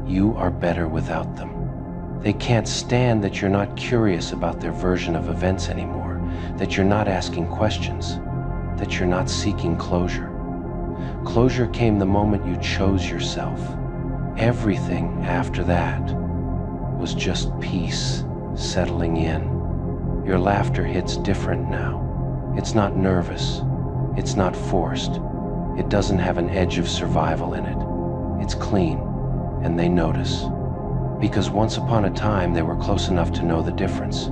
You are better without them. They can't stand that you're not curious about their version of events anymore, that you're not asking questions, that you're not seeking closure. Closure came the moment you chose yourself. Everything after that was just peace settling in. Your laughter hits different now. It's not nervous. It's not forced. It doesn't have an edge of survival in it. It's clean, and they notice. Because once upon a time, they were close enough to know the difference.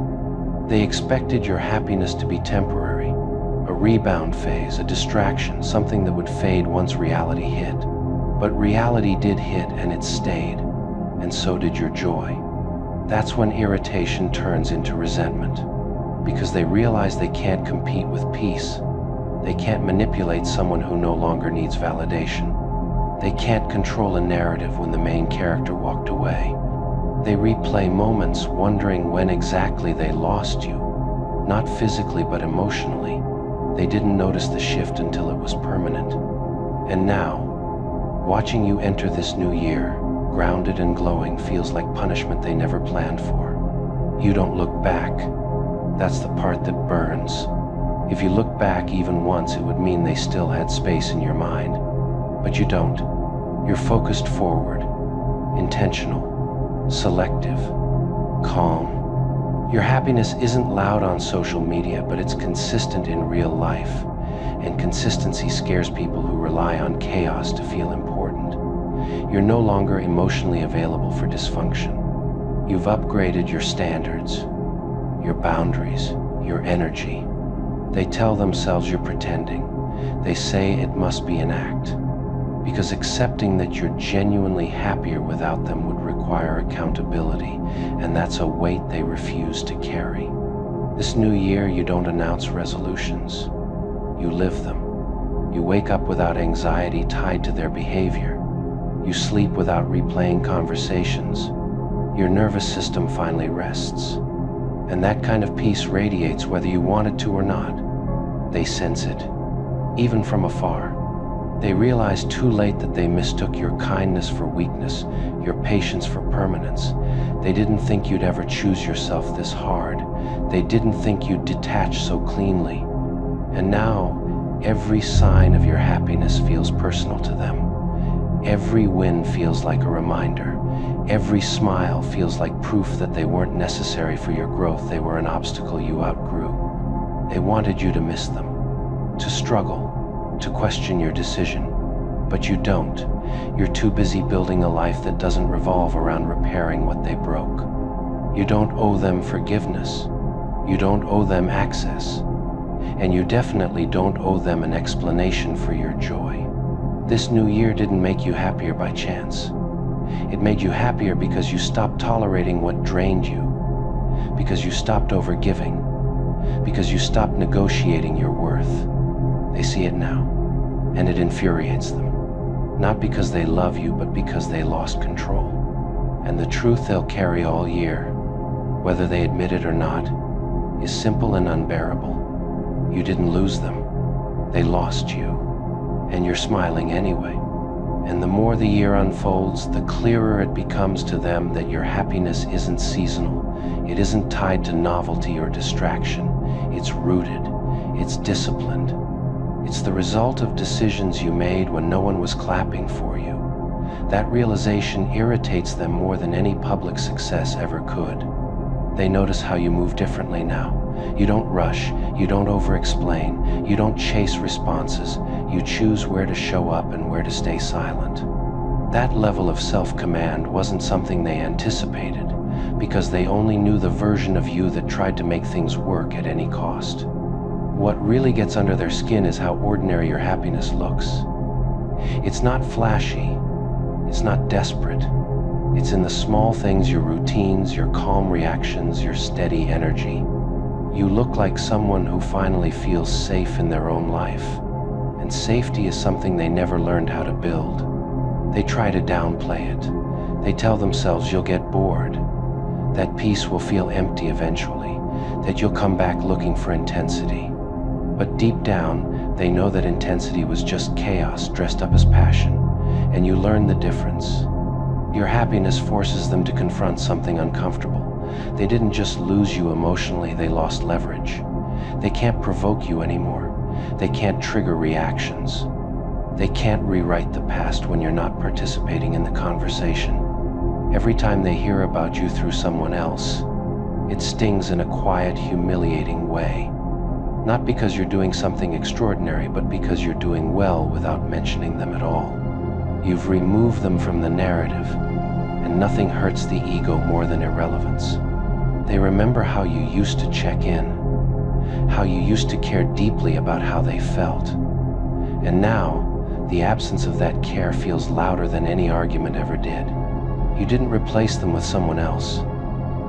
They expected your happiness to be temporary, a rebound phase, a distraction, something that would fade once reality hit. But reality did hit, and it stayed, and so did your joy. That's when irritation turns into resentment, because they realize they can't compete with peace. They can't manipulate someone who no longer needs validation. They can't control a narrative when the main character walked away. They replay moments wondering when exactly they lost you, not physically but emotionally. They didn't notice the shift until it was permanent. And now, watching you enter this new year, grounded and glowing, feels like punishment they never planned for. You don't look back. That's the part that burns. If you look back even once, it would mean they still had space in your mind. But you don't. You're focused forward, intentional, selective, calm. Your happiness isn't loud on social media, but it's consistent in real life. And consistency scares people who rely on chaos to feel important. You're no longer emotionally available for dysfunction. You've upgraded your standards, your boundaries, your energy. They tell themselves you're pretending. They say it must be an act. Because accepting that you're genuinely happier without them would require accountability, and that's a weight they refuse to carry. This new year, you don't announce resolutions. You live them. You wake up without anxiety tied to their behavior. You sleep without replaying conversations. Your nervous system finally rests. And that kind of peace radiates whether you want it to or not. They sense it, even from afar. They realize too late that they mistook your kindness for weakness, your patience for permanence. They didn't think you'd ever choose yourself this hard. They didn't think you'd detach so cleanly. And now, every sign of your happiness feels personal to them. Every win feels like a reminder. Every smile feels like proof that they weren't necessary for your growth. They were an obstacle you outgrew. They wanted you to miss them, to struggle, to question your decision. But you don't. You're too busy building a life that doesn't revolve around repairing what they broke. You don't owe them forgiveness. You don't owe them access. And you definitely don't owe them an explanation for your joy. This new year didn't make you happier by chance. It made you happier because you stopped tolerating what drained you, because you stopped overgiving, because you stopped negotiating your worth. They see it now, and it infuriates them. Not because they love you, but because they lost control. And the truth they'll carry all year, whether they admit it or not, is simple and unbearable. You didn't lose them. They lost you. And you're smiling anyway. And the more the year unfolds, the clearer it becomes to them that your happiness isn't seasonal. It isn't tied to novelty or distraction. It's rooted. It's disciplined. It's the result of decisions you made when no one was clapping for you. That realization irritates them more than any public success ever could. They notice how you move differently now. You don't rush, you don't over-explain, you don't chase responses. You choose where to show up and where to stay silent. That level of self-command wasn't something they anticipated, because they only knew the version of you that tried to make things work at any cost. What really gets under their skin is how ordinary your happiness looks. It's not flashy, it's not desperate. It's in the small things, your routines, your calm reactions, your steady energy. You look like someone who finally feels safe in their own life. And safety is something they never learned how to build. They try to downplay it. They tell themselves you'll get bored, that peace will feel empty eventually, that you'll come back looking for intensity. But deep down, they know that intensity was just chaos dressed up as passion, and you learn the difference. Your happiness forces them to confront something uncomfortable. They didn't just lose you emotionally, they lost leverage. They can't provoke you anymore. They can't trigger reactions. They can't rewrite the past when you're not participating in the conversation. Every time they hear about you through someone else, it stings in a quiet, humiliating way. Not because you're doing something extraordinary, but because you're doing well without mentioning them at all. You've removed them from the narrative, and nothing hurts the ego more than irrelevance. They remember how you used to check in, how you used to care deeply about how they felt. And now, the absence of that care feels louder than any argument ever did. You didn't replace them with someone else.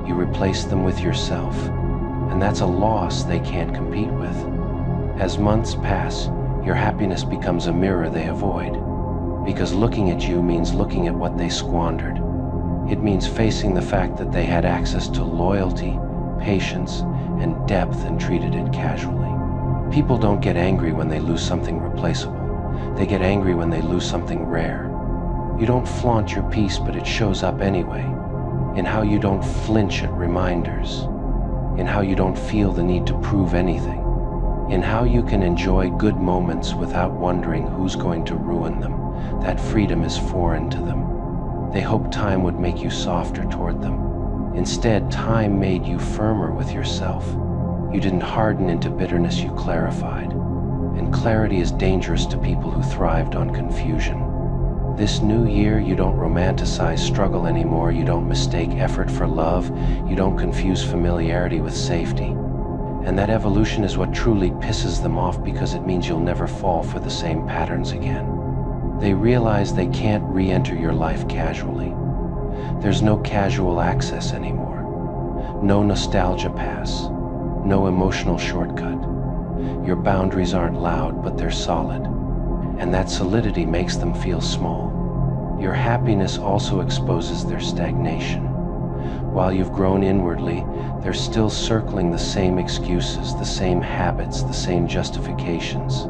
You replaced them with yourself. And that's a loss they can't compete with. As months pass, your happiness becomes a mirror they avoid. Because looking at you means looking at what they squandered. It means facing the fact that they had access to loyalty, patience, and depth and treated it casually. People don't get angry when they lose something replaceable. They get angry when they lose something rare. You don't flaunt your peace, but it shows up anyway. In how you don't flinch at reminders. In how you don't feel the need to prove anything. In how you can enjoy good moments without wondering who's going to ruin them. That freedom is foreign to them. They hoped time would make you softer toward them. Instead, time made you firmer with yourself. You didn't harden into bitterness, you clarified. And clarity is dangerous to people who thrived on confusion. This new year, you don't romanticize struggle anymore. You don't mistake effort for love. You don't confuse familiarity with safety. And that evolution is what truly pisses them off, because it means you'll never fall for the same patterns again. They realize they can't re-enter your life casually. There's no casual access anymore. No nostalgia pass. No emotional shortcut. Your boundaries aren't loud, but they're solid. And that solidity makes them feel small. Your happiness also exposes their stagnation. While you've grown inwardly, they're still circling the same excuses, the same habits, the same justifications.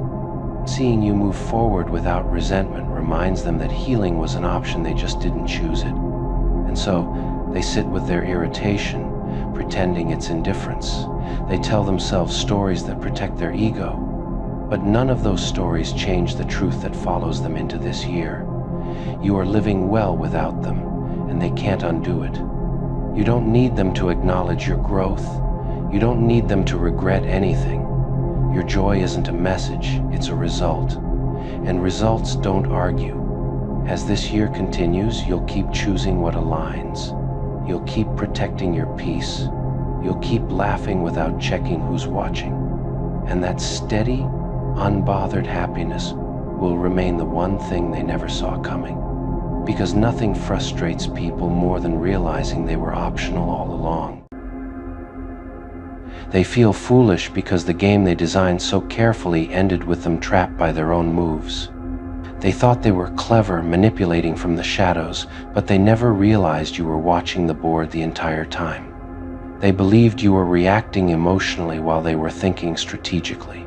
Seeing you move forward without resentment reminds them that healing was an option, they just didn't choose it. And so, they sit with their irritation, pretending it's indifference. They tell themselves stories that protect their ego. But none of those stories change the truth that follows them into this year. You are living well without them, and they can't undo it. You don't need them to acknowledge your growth. You don't need them to regret anything. Your joy isn't a message, it's a result. And results don't argue. As this year continues, you'll keep choosing what aligns. You'll keep protecting your peace. You'll keep laughing without checking who's watching. And that steady, unbothered happiness will remain the one thing they never saw coming. Because nothing frustrates people more than realizing they were optional all along. They feel foolish because the game they designed so carefully ended with them trapped by their own moves. They thought they were clever, manipulating from the shadows, but they never realized you were watching the board the entire time. They believed you were reacting emotionally while they were thinking strategically.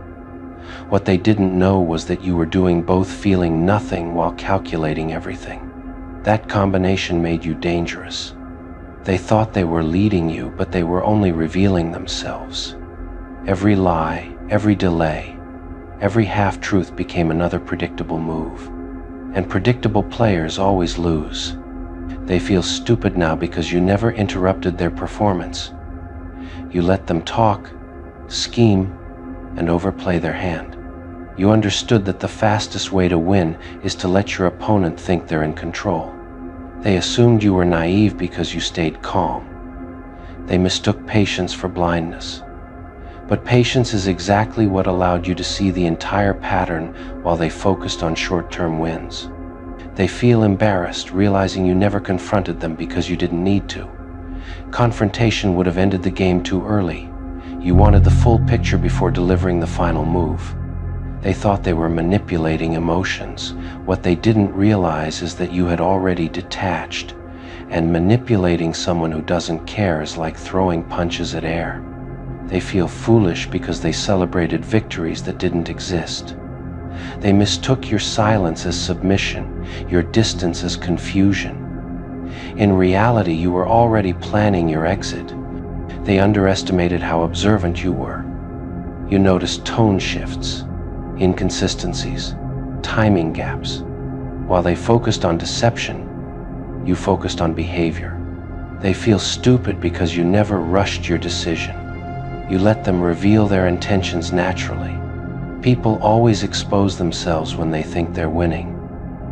What they didn't know was that you were doing both, feeling nothing while calculating everything. That combination made you dangerous. They thought they were leading you, but they were only revealing themselves. Every lie, every delay, every half-truth became another predictable move. And predictable players always lose. They feel stupid now because you never interrupted their performance. You let them talk, scheme, and overplay their hand. You understood that the fastest way to win is to let your opponent think they're in control. They assumed you were naive because you stayed calm. They mistook patience for blindness. But patience is exactly what allowed you to see the entire pattern while they focused on short-term wins. They feel embarrassed, realizing you never confronted them because you didn't need to. Confrontation would have ended the game too early. You wanted the full picture before delivering the final move. They thought they were manipulating emotions. What they didn't realize is that you had already detached, and manipulating someone who doesn't care is like throwing punches at air. They feel foolish because they celebrated victories that didn't exist. They mistook your silence as submission, your distance as confusion. In reality, you were already planning your exit. They underestimated how observant you were. You noticed tone shifts, inconsistencies, timing gaps. While they focused on deception, you focused on behavior. They feel stupid because you never rushed your decision. You let them reveal their intentions naturally. People always expose themselves when they think they're winning.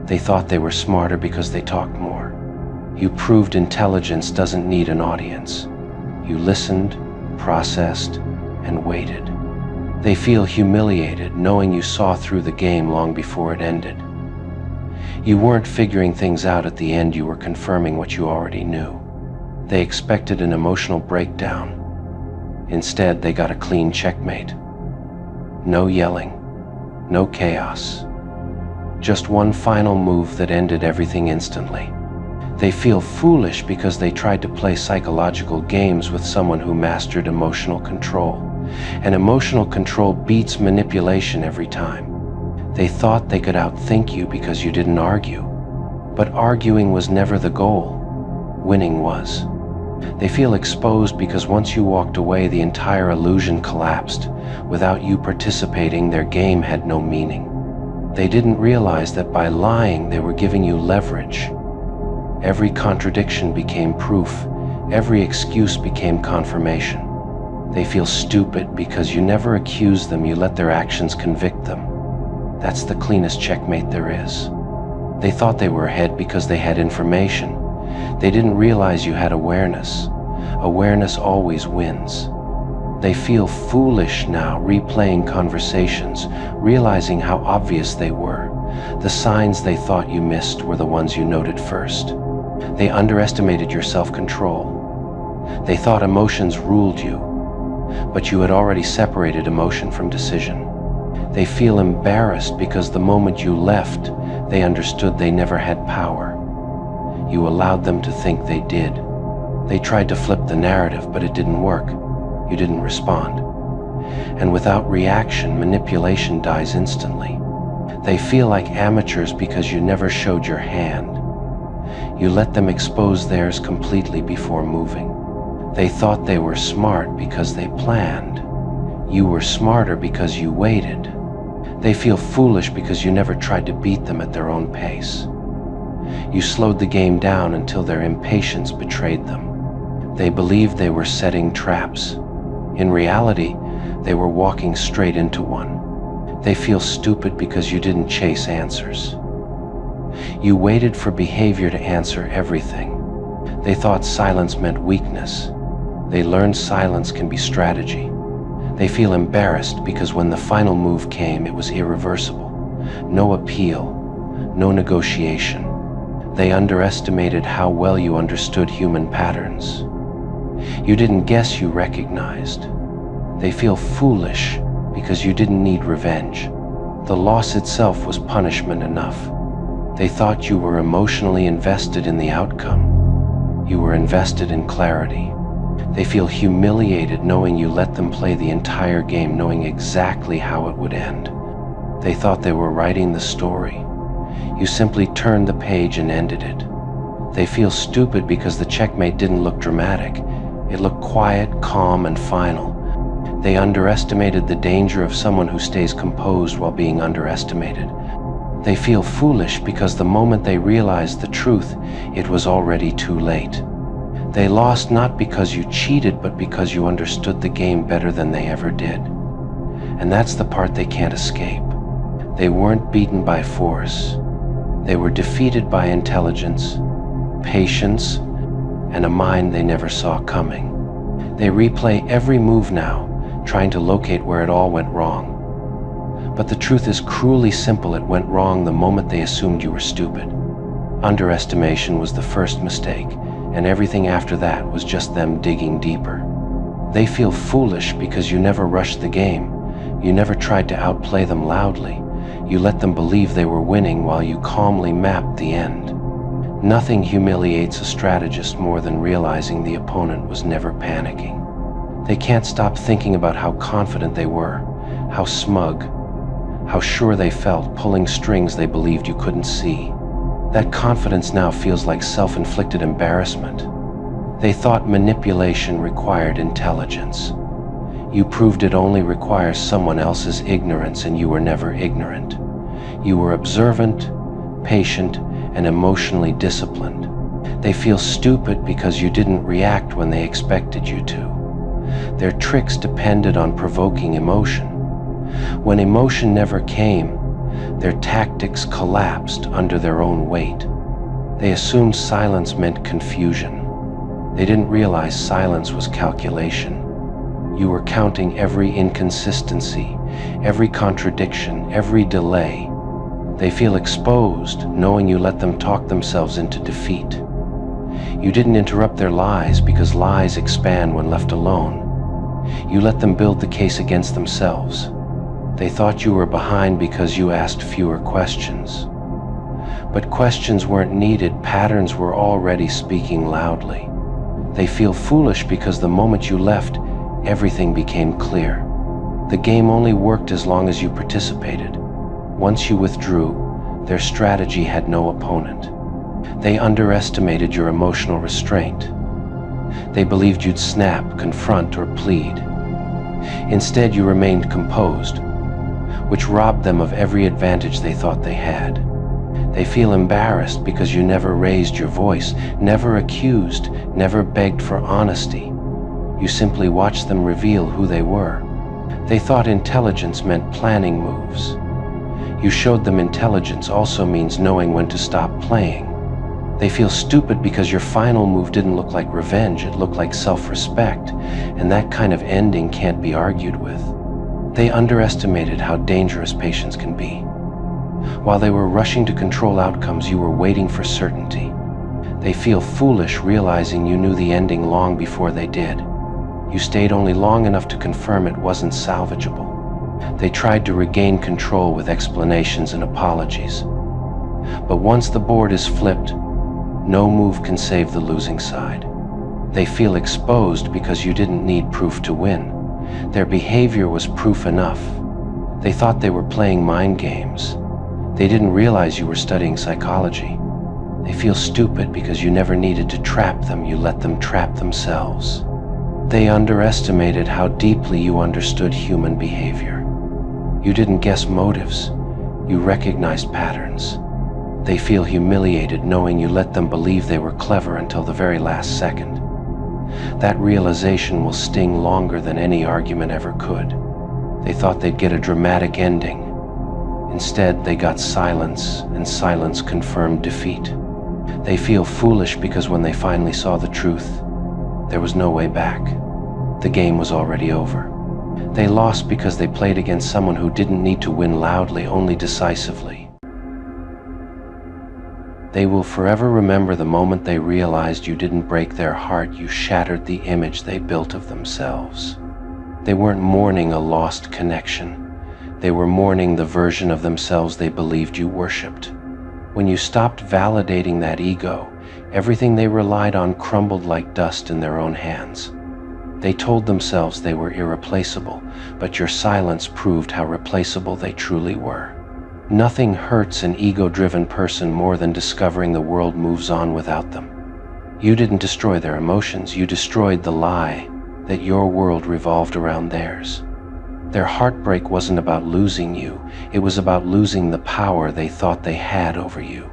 They thought they were smarter because they talked more. You proved intelligence doesn't need an audience. You listened, processed, and waited. They feel humiliated knowing you saw through the game long before it ended. You weren't figuring things out at the end, you were confirming what you already knew. They expected an emotional breakdown. Instead, they got a clean checkmate. No yelling, no chaos. Just one final move that ended everything instantly. They feel foolish because they tried to play psychological games with someone who mastered emotional control. And emotional control beats manipulation every time. They thought they could outthink you because you didn't argue. But arguing was never the goal. Winning was. They feel exposed because once you walked away, the entire illusion collapsed. Without you participating, their game had no meaning. They didn't realize that by lying, they were giving you leverage. Every contradiction became proof. Every excuse became confirmation. They feel stupid because you never accused them, you let their actions convict them. That's the cleanest checkmate there is. They thought they were ahead because they had information. They didn't realize you had awareness. Awareness always wins. They feel foolish now, replaying conversations, realizing how obvious they were. The signs they thought you missed were the ones you noted first. They underestimated your self-control. They thought emotions ruled you, but you had already separated emotion from decision. They feel embarrassed because the moment you left, they understood they never had power. You allowed them to think they did. They tried to flip the narrative, but it didn't work. You didn't respond. And without reaction, manipulation dies instantly. They feel like amateurs because you never showed your hand. You let them expose theirs completely before moving. They thought they were smart because they planned. You were smarter because you waited. They feel foolish because you never tried to beat them at their own pace. You slowed the game down until their impatience betrayed them. They believed they were setting traps. In reality, they were walking straight into one. They feel stupid because you didn't chase answers. You waited for behavior to answer everything. They thought silence meant weakness. They learned silence can be strategy. They feel embarrassed because when the final move came, it was irreversible. No appeal, no negotiation. They underestimated how well you understood human patterns. You didn't guess, you recognized. They feel foolish because you didn't need revenge. The loss itself was punishment enough. They thought you were emotionally invested in the outcome. You were invested in clarity. They feel humiliated knowing you let them play the entire game, knowing exactly how it would end. They thought they were writing the story. You simply turned the page and ended it. They feel stupid because the checkmate didn't look dramatic. It looked quiet, calm, and final. They underestimated the danger of someone who stays composed while being underestimated. They feel foolish because the moment they realized the truth, it was already too late. They lost not because you cheated, but because you understood the game better than they ever did. And that's the part they can't escape. They weren't beaten by force. They were defeated by intelligence, patience, and a mind they never saw coming. They replay every move now, trying to locate where it all went wrong. But the truth is cruelly simple. It went wrong the moment they assumed you were stupid. Underestimation was the first mistake, and everything after that was just them digging deeper. They feel foolish because you never rushed the game. You never tried to outplay them loudly. You let them believe they were winning while you calmly mapped the end. Nothing humiliates a strategist more than realizing the opponent was never panicking. They can't stop thinking about how confident they were, how smug, how sure they felt, pulling strings they believed you couldn't see. That confidence now feels like self-inflicted embarrassment. They thought manipulation required intelligence. You proved it only requires someone else's ignorance, and you were never ignorant. You were observant, patient, and emotionally disciplined. They feel stupid because you didn't react when they expected you to. Their tricks depended on provoking emotion. When emotion never came, their tactics collapsed under their own weight. They assumed silence meant confusion. They didn't realize silence was calculation. You were counting every inconsistency, every contradiction, every delay. They feel exposed, knowing you let them talk themselves into defeat. You didn't interrupt their lies because lies expand when left alone. You let them build the case against themselves. They thought you were behind because you asked fewer questions. But questions weren't needed, patterns were already speaking loudly. They feel foolish because the moment you left, everything became clear. The game only worked as long as you participated. Once you withdrew, their strategy had no opponent. They underestimated your emotional restraint. They believed you'd snap, confront, or plead. Instead, you remained composed, which robbed them of every advantage they thought they had. They feel embarrassed because you never raised your voice, never accused, never begged for honesty. You simply watched them reveal who they were. They thought intelligence meant planning moves. You showed them intelligence also means knowing when to stop playing. They feel stupid because your final move didn't look like revenge, it looked like self-respect, and that kind of ending can't be argued with. They underestimated how dangerous patience can be. While they were rushing to control outcomes, you were waiting for certainty. They feel foolish realizing you knew the ending long before they did. You stayed only long enough to confirm it wasn't salvageable. They tried to regain control with explanations and apologies. But once the board is flipped, no move can save the losing side. They feel exposed because you didn't need proof to win. Their behavior was proof enough. They thought they were playing mind games. They didn't realize you were studying psychology. They feel stupid because you never needed to trap them, you let them trap themselves. They underestimated how deeply you understood human behavior. You didn't guess motives, you recognized patterns. They feel humiliated knowing you let them believe they were clever until the very last second. That realization will sting longer than any argument ever could. They thought they'd get a dramatic ending. Instead, they got silence, and silence confirmed defeat. They feel foolish because when they finally saw the truth, there was no way back. The game was already over. They lost because they played against someone who didn't need to win loudly, only decisively. They will forever remember the moment they realized you didn't break their heart, you shattered the image they built of themselves. They weren't mourning a lost connection. They were mourning the version of themselves they believed you worshipped. When you stopped validating that ego, everything they relied on crumbled like dust in their own hands. They told themselves they were irreplaceable, but your silence proved how replaceable they truly were. Nothing hurts an ego-driven person more than discovering the world moves on without them. You didn't destroy their emotions, you destroyed the lie that your world revolved around theirs. Their heartbreak wasn't about losing you, it was about losing the power they thought they had over you.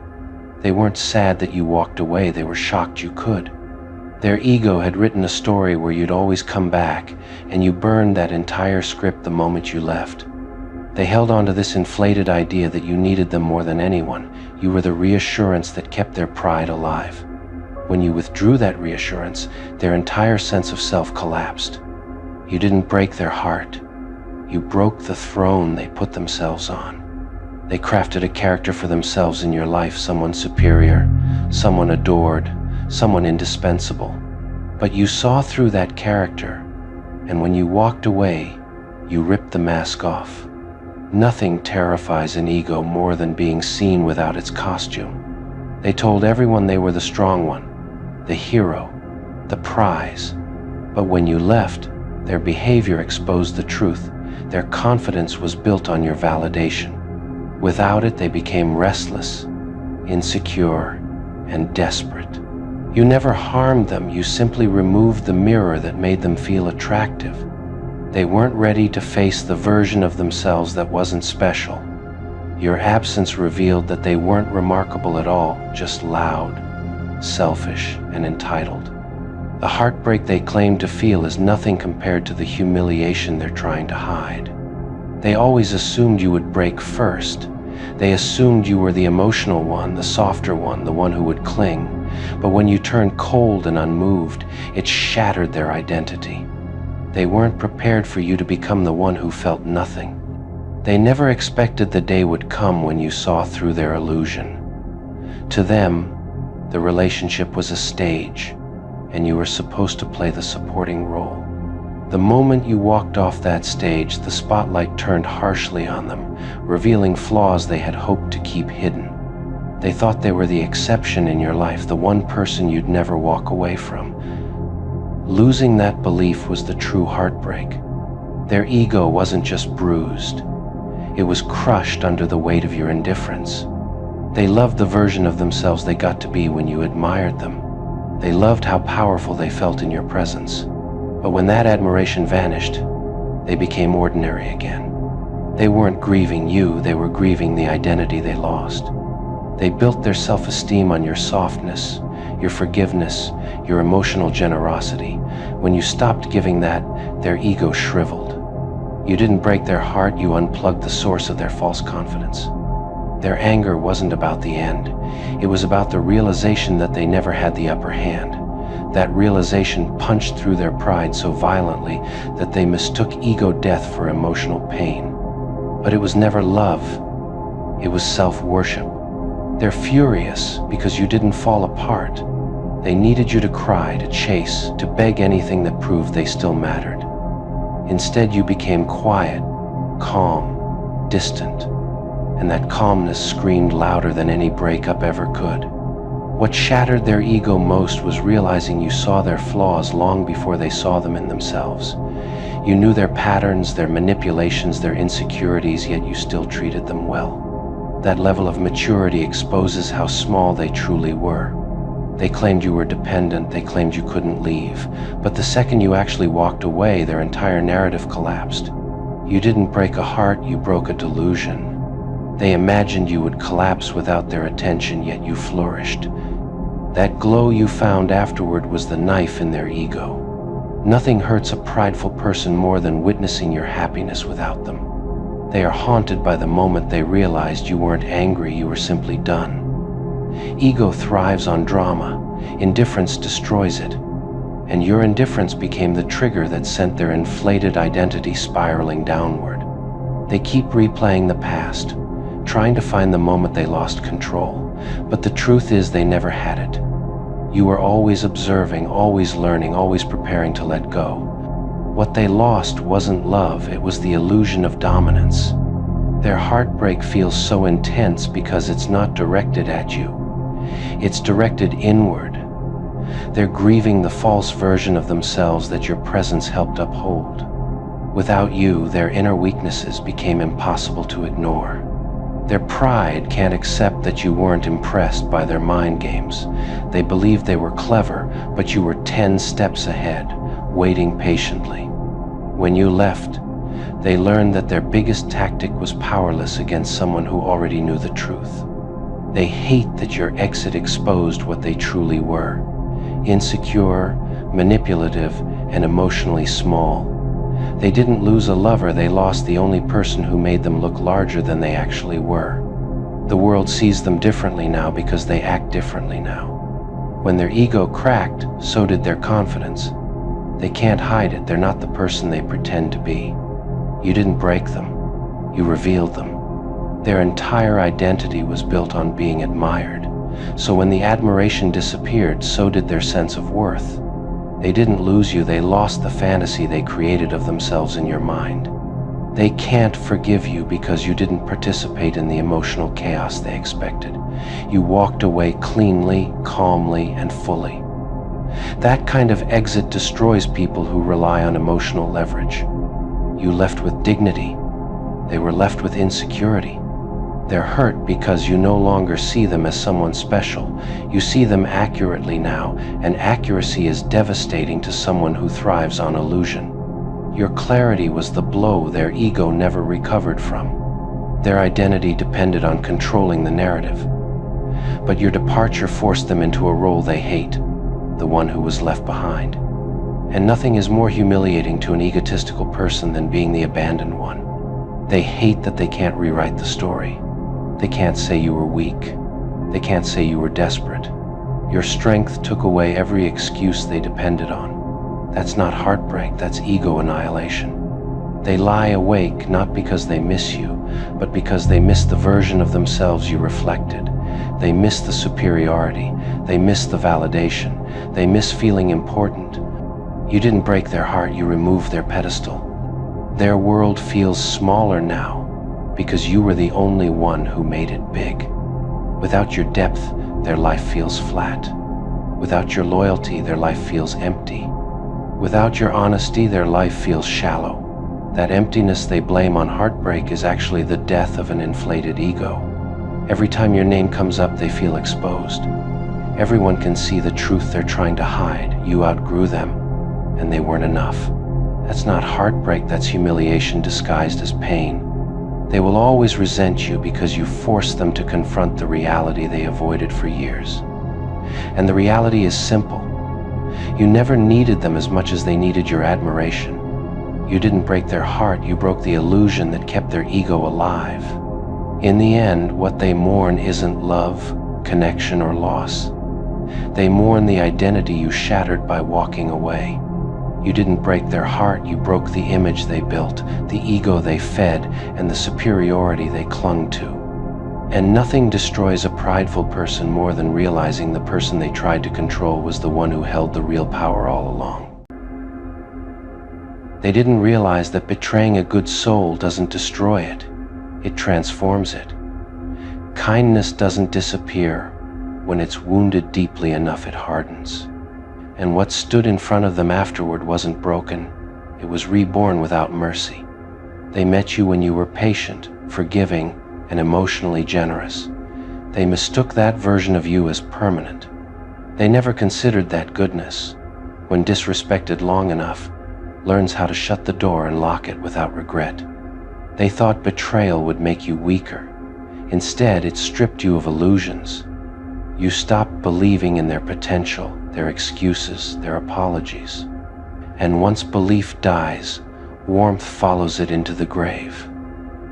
They weren't sad that you walked away, they were shocked you could. Their ego had written a story where you'd always come back, and you burned that entire script the moment you left. They held on to this inflated idea that you needed them more than anyone. You were the reassurance that kept their pride alive. When you withdrew that reassurance, their entire sense of self collapsed. You didn't break their heart. You broke the throne they put themselves on. They crafted a character for themselves in your life, someone superior, someone adored, someone indispensable. But you saw through that character, and when you walked away, you ripped the mask off. Nothing terrifies an ego more than being seen without its costume. They told everyone they were the strong one, the hero, the prize. But when you left, their behavior exposed the truth. Their confidence was built on your validation. Without it, they became restless, insecure, and desperate. You never harmed them, you simply removed the mirror that made them feel attractive. They weren't ready to face the version of themselves that wasn't special. Your absence revealed that they weren't remarkable at all, just loud, selfish, and entitled. The heartbreak they claim to feel is nothing compared to the humiliation they're trying to hide. They always assumed you would break first. They assumed you were the emotional one, the softer one, the one who would cling. But when you turned cold and unmoved, it shattered their identity. They weren't prepared for you to become the one who felt nothing. They never expected the day would come when you saw through their illusion. To them, the relationship was a stage, and you were supposed to play the supporting role. The moment you walked off that stage, the spotlight turned harshly on them, revealing flaws they had hoped to keep hidden. They thought they were the exception in your life, the one person you'd never walk away from. Losing that belief was the true heartbreak. Their ego wasn't just bruised. It was crushed under the weight of your indifference. They loved the version of themselves they got to be when you admired them. They loved how powerful they felt in your presence. But when that admiration vanished, they became ordinary again. They weren't grieving you, they were grieving the identity they lost. They built their self-esteem on your softness, your forgiveness, your emotional generosity. When you stopped giving that, their ego shriveled. You didn't break their heart, you unplugged the source of their false confidence. Their anger wasn't about the end. It was about the realization that they never had the upper hand. That realization punched through their pride so violently that they mistook ego death for emotional pain. But it was never love. It was self-worship. They're furious because you didn't fall apart. They needed you to cry, to chase, to beg anything that proved they still mattered. Instead, you became quiet, calm, distant, and that calmness screamed louder than any breakup ever could. What shattered their ego most was realizing you saw their flaws long before they saw them in themselves. You knew their patterns, their manipulations, their insecurities, yet you still treated them well. That level of maturity exposes how small they truly were. They claimed you were dependent, they claimed you couldn't leave. But the second you actually walked away, their entire narrative collapsed. You didn't break a heart, you broke a delusion. They imagined you would collapse without their attention, yet you flourished. That glow you found afterward was the knife in their ego. Nothing hurts a prideful person more than witnessing your happiness without them. They are haunted by the moment they realized you weren't angry, you were simply done. Ego thrives on drama. Indifference destroys it. And your indifference became the trigger that sent their inflated identity spiraling downward. They keep replaying the past, trying to find the moment they lost control. But the truth is they never had it. You were always observing, always learning, always preparing to let go. What they lost wasn't love, it was the illusion of dominance. Their heartbreak feels so intense because it's not directed at you. It's directed inward. They're grieving the false version of themselves that your presence helped uphold. Without you, their inner weaknesses became impossible to ignore. Their pride can't accept that you weren't impressed by their mind games. They believed they were clever, but you were 10 steps ahead, waiting patiently. When you left, they learned that their biggest tactic was powerless against someone who already knew the truth. They hate that your exit exposed what they truly were: insecure, manipulative, and emotionally small. They didn't lose a lover, they lost the only person who made them look larger than they actually were. The world sees them differently now because they act differently now. When their ego cracked, so did their confidence. They can't hide it, they're not the person they pretend to be. You didn't break them, you revealed them. Their entire identity was built on being admired. So when the admiration disappeared, so did their sense of worth. They didn't lose you, they lost the fantasy they created of themselves in your mind. They can't forgive you because you didn't participate in the emotional chaos they expected. You walked away cleanly, calmly, and fully. That kind of exit destroys people who rely on emotional leverage. You left with dignity. They were left with insecurity. They're hurt because you no longer see them as someone special. You see them accurately now, and accuracy is devastating to someone who thrives on illusion. Your clarity was the blow their ego never recovered from. Their identity depended on controlling the narrative. But your departure forced them into a role they hate, the one who was left behind. And nothing is more humiliating to an egotistical person than being the abandoned one. They hate that they can't rewrite the story. They can't say you were weak. They can't say you were desperate. Your strength took away every excuse they depended on. That's not heartbreak, that's ego annihilation. They lie awake not because they miss you, but because they miss the version of themselves you reflected. They miss the superiority. They miss the validation. They miss feeling important. You didn't break their heart, you removed their pedestal. Their world feels smaller now because you were the only one who made it big. Without your depth, their life feels flat. Without your loyalty, their life feels empty. Without your honesty, their life feels shallow. That emptiness they blame on heartbreak is actually the death of an inflated ego. Every time your name comes up, they feel exposed. Everyone can see the truth they're trying to hide. You outgrew them, and they weren't enough. That's not heartbreak, that's humiliation disguised as pain. They will always resent you because you forced them to confront the reality they avoided for years. And the reality is simple. You never needed them as much as they needed your admiration. You didn't break their heart, you broke the illusion that kept their ego alive. In the end, what they mourn isn't love, connection, or loss. They mourn the identity you shattered by walking away. You didn't break their heart, you broke the image they built, the ego they fed, and the superiority they clung to. And nothing destroys a prideful person more than realizing the person they tried to control was the one who held the real power all along. They didn't realize that betraying a good soul doesn't destroy it, it transforms it. Kindness doesn't disappear. When it's wounded deeply enough, it hardens. And what stood in front of them afterward wasn't broken, it was reborn without mercy. They met you when you were patient, forgiving, and emotionally generous. They mistook that version of you as permanent. They never considered that goodness, when disrespected long enough, learns how to shut the door and lock it without regret. They thought betrayal would make you weaker. Instead, it stripped you of illusions. You stopped believing in their potential, their excuses, their apologies. And once belief dies, warmth follows it into the grave.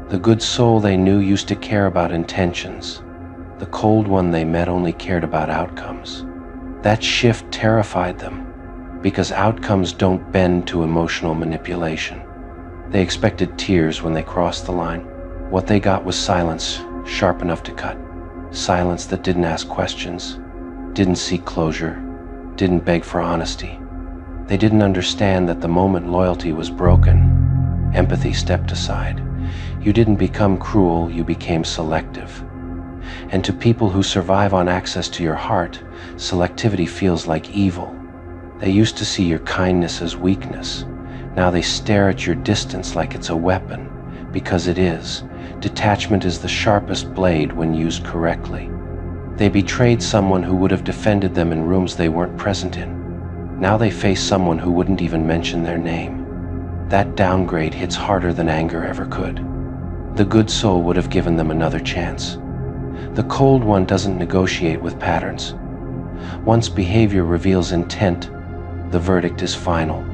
The good soul they knew used to care about intentions. The cold one they met only cared about outcomes. That shift terrified them, because outcomes don't bend to emotional manipulation. They expected tears when they crossed the line. What they got was silence, sharp enough to cut. Silence that didn't ask questions, didn't seek closure, didn't beg for honesty. They didn't understand that the moment loyalty was broken, empathy stepped aside. You didn't become cruel, you became selective. And to people who survive on access to your heart, selectivity feels like evil. They used to see your kindness as weakness. Now they stare at your distance like it's a weapon, because it is. Detachment is the sharpest blade when used correctly. They betrayed someone who would have defended them in rooms they weren't present in. Now they face someone who wouldn't even mention their name. That downgrade hits harder than anger ever could. The good soul would have given them another chance. The cold one doesn't negotiate with patterns. Once behavior reveals intent, the verdict is final.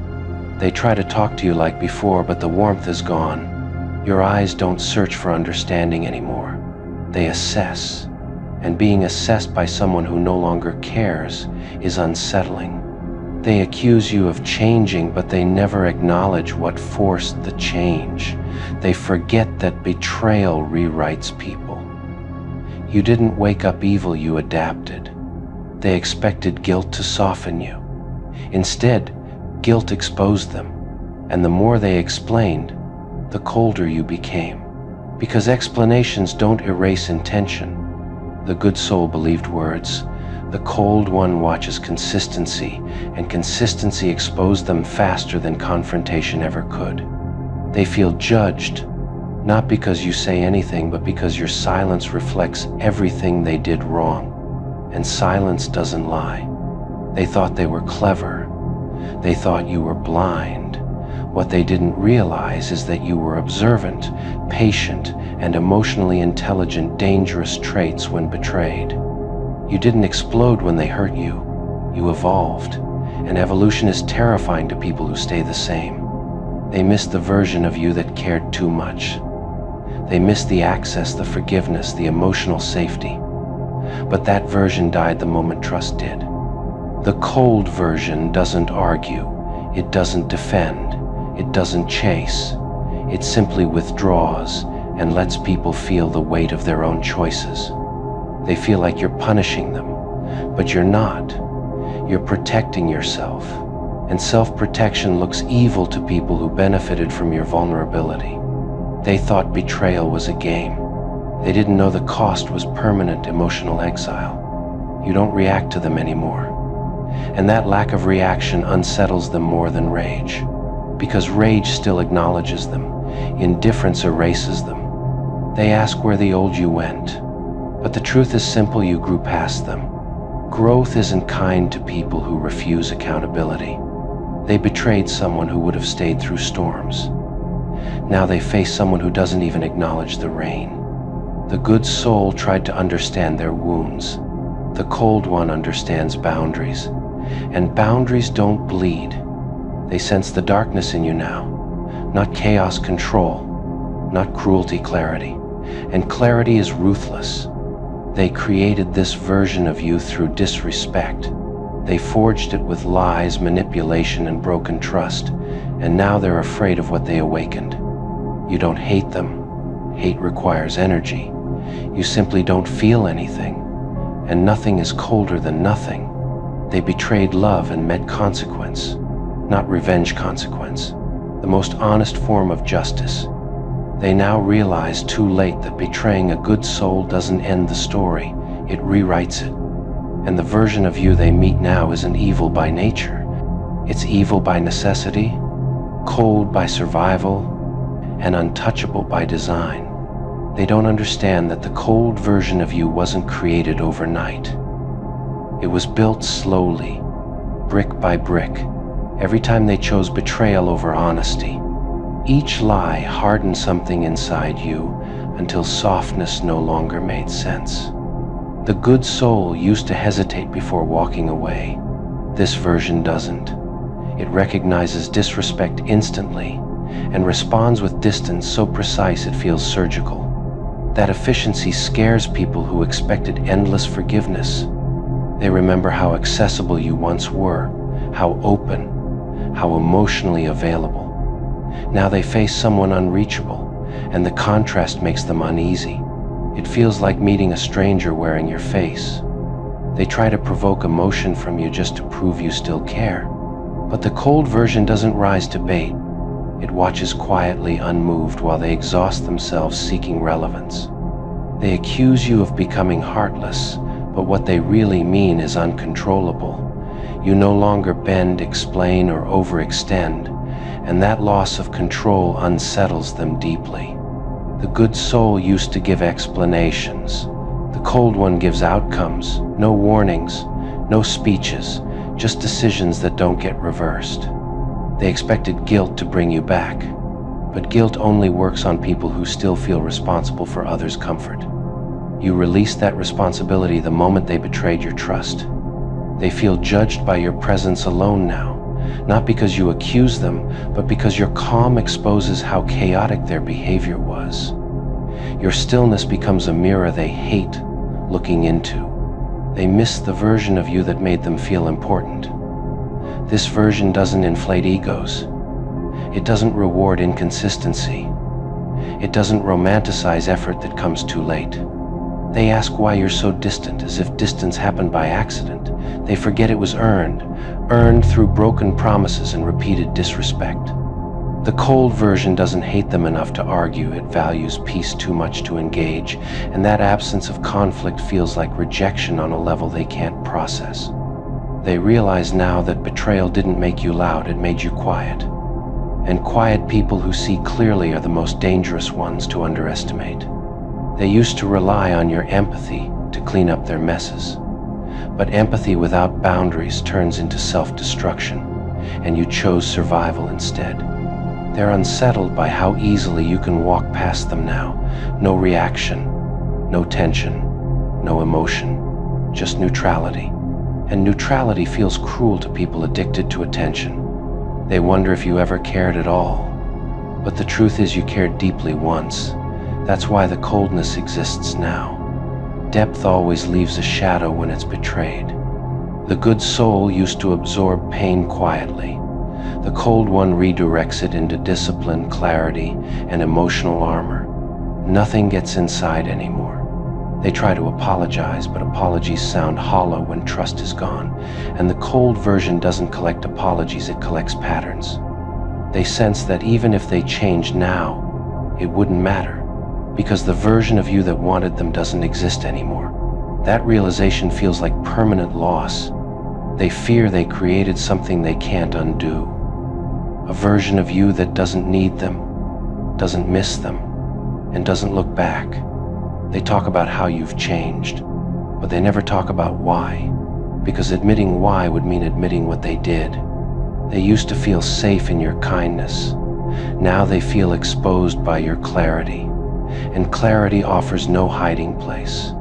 They try to talk to you like before, but the warmth is gone. Your eyes don't search for understanding anymore. They assess. And being assessed by someone who no longer cares is unsettling. They accuse you of changing, but they never acknowledge what forced the change. They forget that betrayal rewrites people. You didn't wake up evil, you adapted. They expected guilt to soften you. Instead, guilt exposed them, and the more they explained, the colder you became. Because explanations don't erase intention. The good soul believed words. The cold one watches consistency, and consistency exposed them faster than confrontation ever could. They feel judged, not because you say anything, but because your silence reflects everything they did wrong. And silence doesn't lie. They thought they were clever. They thought you were blind. What they didn't realize is that you were observant, patient, and emotionally intelligent, dangerous traits when betrayed. You didn't explode when they hurt you. You evolved, and evolution is terrifying to people who stay the same. They missed the version of you that cared too much. They missed the access, the forgiveness, the emotional safety. But that version died the moment trust did. The cold version doesn't argue, it doesn't defend, it doesn't chase. It simply withdraws and lets people feel the weight of their own choices. They feel like you're punishing them, but you're not. You're protecting yourself. And self-protection looks evil to people who benefited from your vulnerability. They thought betrayal was a game. They didn't know the cost was permanent emotional exile. You don't react to them anymore. And that lack of reaction unsettles them more than rage. Because rage still acknowledges them. Indifference erases them. They ask where the old you went. But the truth is simple, you grew past them. Growth isn't kind to people who refuse accountability. They betrayed someone who would have stayed through storms. Now they face someone who doesn't even acknowledge the rain. The good soul tried to understand their wounds. The cold one understands boundaries. And boundaries don't bleed. They sense the darkness in you now. Not chaos, control. Not cruelty, clarity. And clarity is ruthless. They created this version of you through disrespect. They forged it with lies, manipulation, and broken trust. And now they're afraid of what they awakened. You don't hate them. Hate requires energy. You simply don't feel anything. And nothing is colder than nothing. They betrayed love and met consequence, not revenge consequence, the most honest form of justice. They now realize too late that betraying a good soul doesn't end the story, it rewrites it. And the version of you they meet now isn't evil by nature. It's evil by necessity, cold by survival, and untouchable by design. They don't understand that the cold version of you wasn't created overnight. It was built slowly, brick by brick, every time they chose betrayal over honesty. Each lie hardened something inside you until softness no longer made sense. The good soul used to hesitate before walking away. This version doesn't. It recognizes disrespect instantly and responds with distance so precise it feels surgical. That efficiency scares people who expected endless forgiveness. They remember how accessible you once were, how open, how emotionally available. Now they face someone unreachable, and the contrast makes them uneasy. It feels like meeting a stranger wearing your face. They try to provoke emotion from you just to prove you still care. But the cold version doesn't rise to bait. It watches quietly, unmoved, while they exhaust themselves seeking relevance. They accuse you of becoming heartless, but what they really mean is uncontrollable. You no longer bend, explain, or overextend, and that loss of control unsettles them deeply. The good soul used to give explanations. The cold one gives outcomes, no warnings, no speeches, just decisions that don't get reversed. They expected guilt to bring you back, but guilt only works on people who still feel responsible for others' comfort. You release that responsibility the moment they betrayed your trust. They feel judged by your presence alone now, not because you accuse them, but because your calm exposes how chaotic their behavior was. Your stillness becomes a mirror they hate looking into. They miss the version of you that made them feel important. This version doesn't inflate egos. It doesn't reward inconsistency. It doesn't romanticize effort that comes too late. They ask why you're so distant, as if distance happened by accident. They forget it was earned through broken promises and repeated disrespect. The cold version doesn't hate them enough to argue. It values peace too much to engage, and that absence of conflict feels like rejection on a level they can't process. They realize now that betrayal didn't make you loud, it made you quiet. And quiet people who see clearly are the most dangerous ones to underestimate. They used to rely on your empathy to clean up their messes. But empathy without boundaries turns into self-destruction, and you chose survival instead. They're unsettled by how easily you can walk past them now. No reaction, no tension, no emotion, just neutrality. And neutrality feels cruel to people addicted to attention. They wonder if you ever cared at all. But the truth is you cared deeply once. That's why the coldness exists now. Depth always leaves a shadow when it's betrayed. The good soul used to absorb pain quietly. The cold one redirects it into discipline, clarity, and emotional armor. Nothing gets inside anymore. They try to apologize, but apologies sound hollow when trust is gone. And the cold version doesn't collect apologies, it collects patterns. They sense that even if they change now, it wouldn't matter, because the version of you that wanted them doesn't exist anymore. That realization feels like permanent loss. They fear they created something they can't undo. A version of you that doesn't need them, doesn't miss them, and doesn't look back. They talk about how you've changed, but they never talk about why, because admitting why would mean admitting what they did. They used to feel safe in your kindness. Now they feel exposed by your clarity, and clarity offers no hiding place.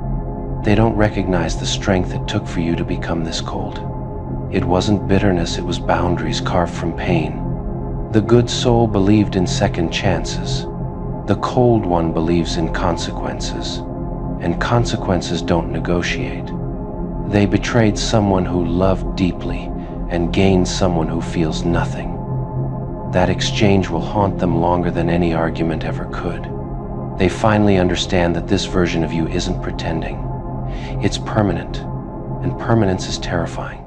They don't recognize the strength it took for you to become this cold. It wasn't bitterness, it was boundaries carved from pain. The good soul believed in second chances. The cold one believes in consequences, and consequences don't negotiate. They betrayed someone who loved deeply and gained someone who feels nothing. That exchange will haunt them longer than any argument ever could. They finally understand that this version of you isn't pretending. It's permanent, and permanence is terrifying.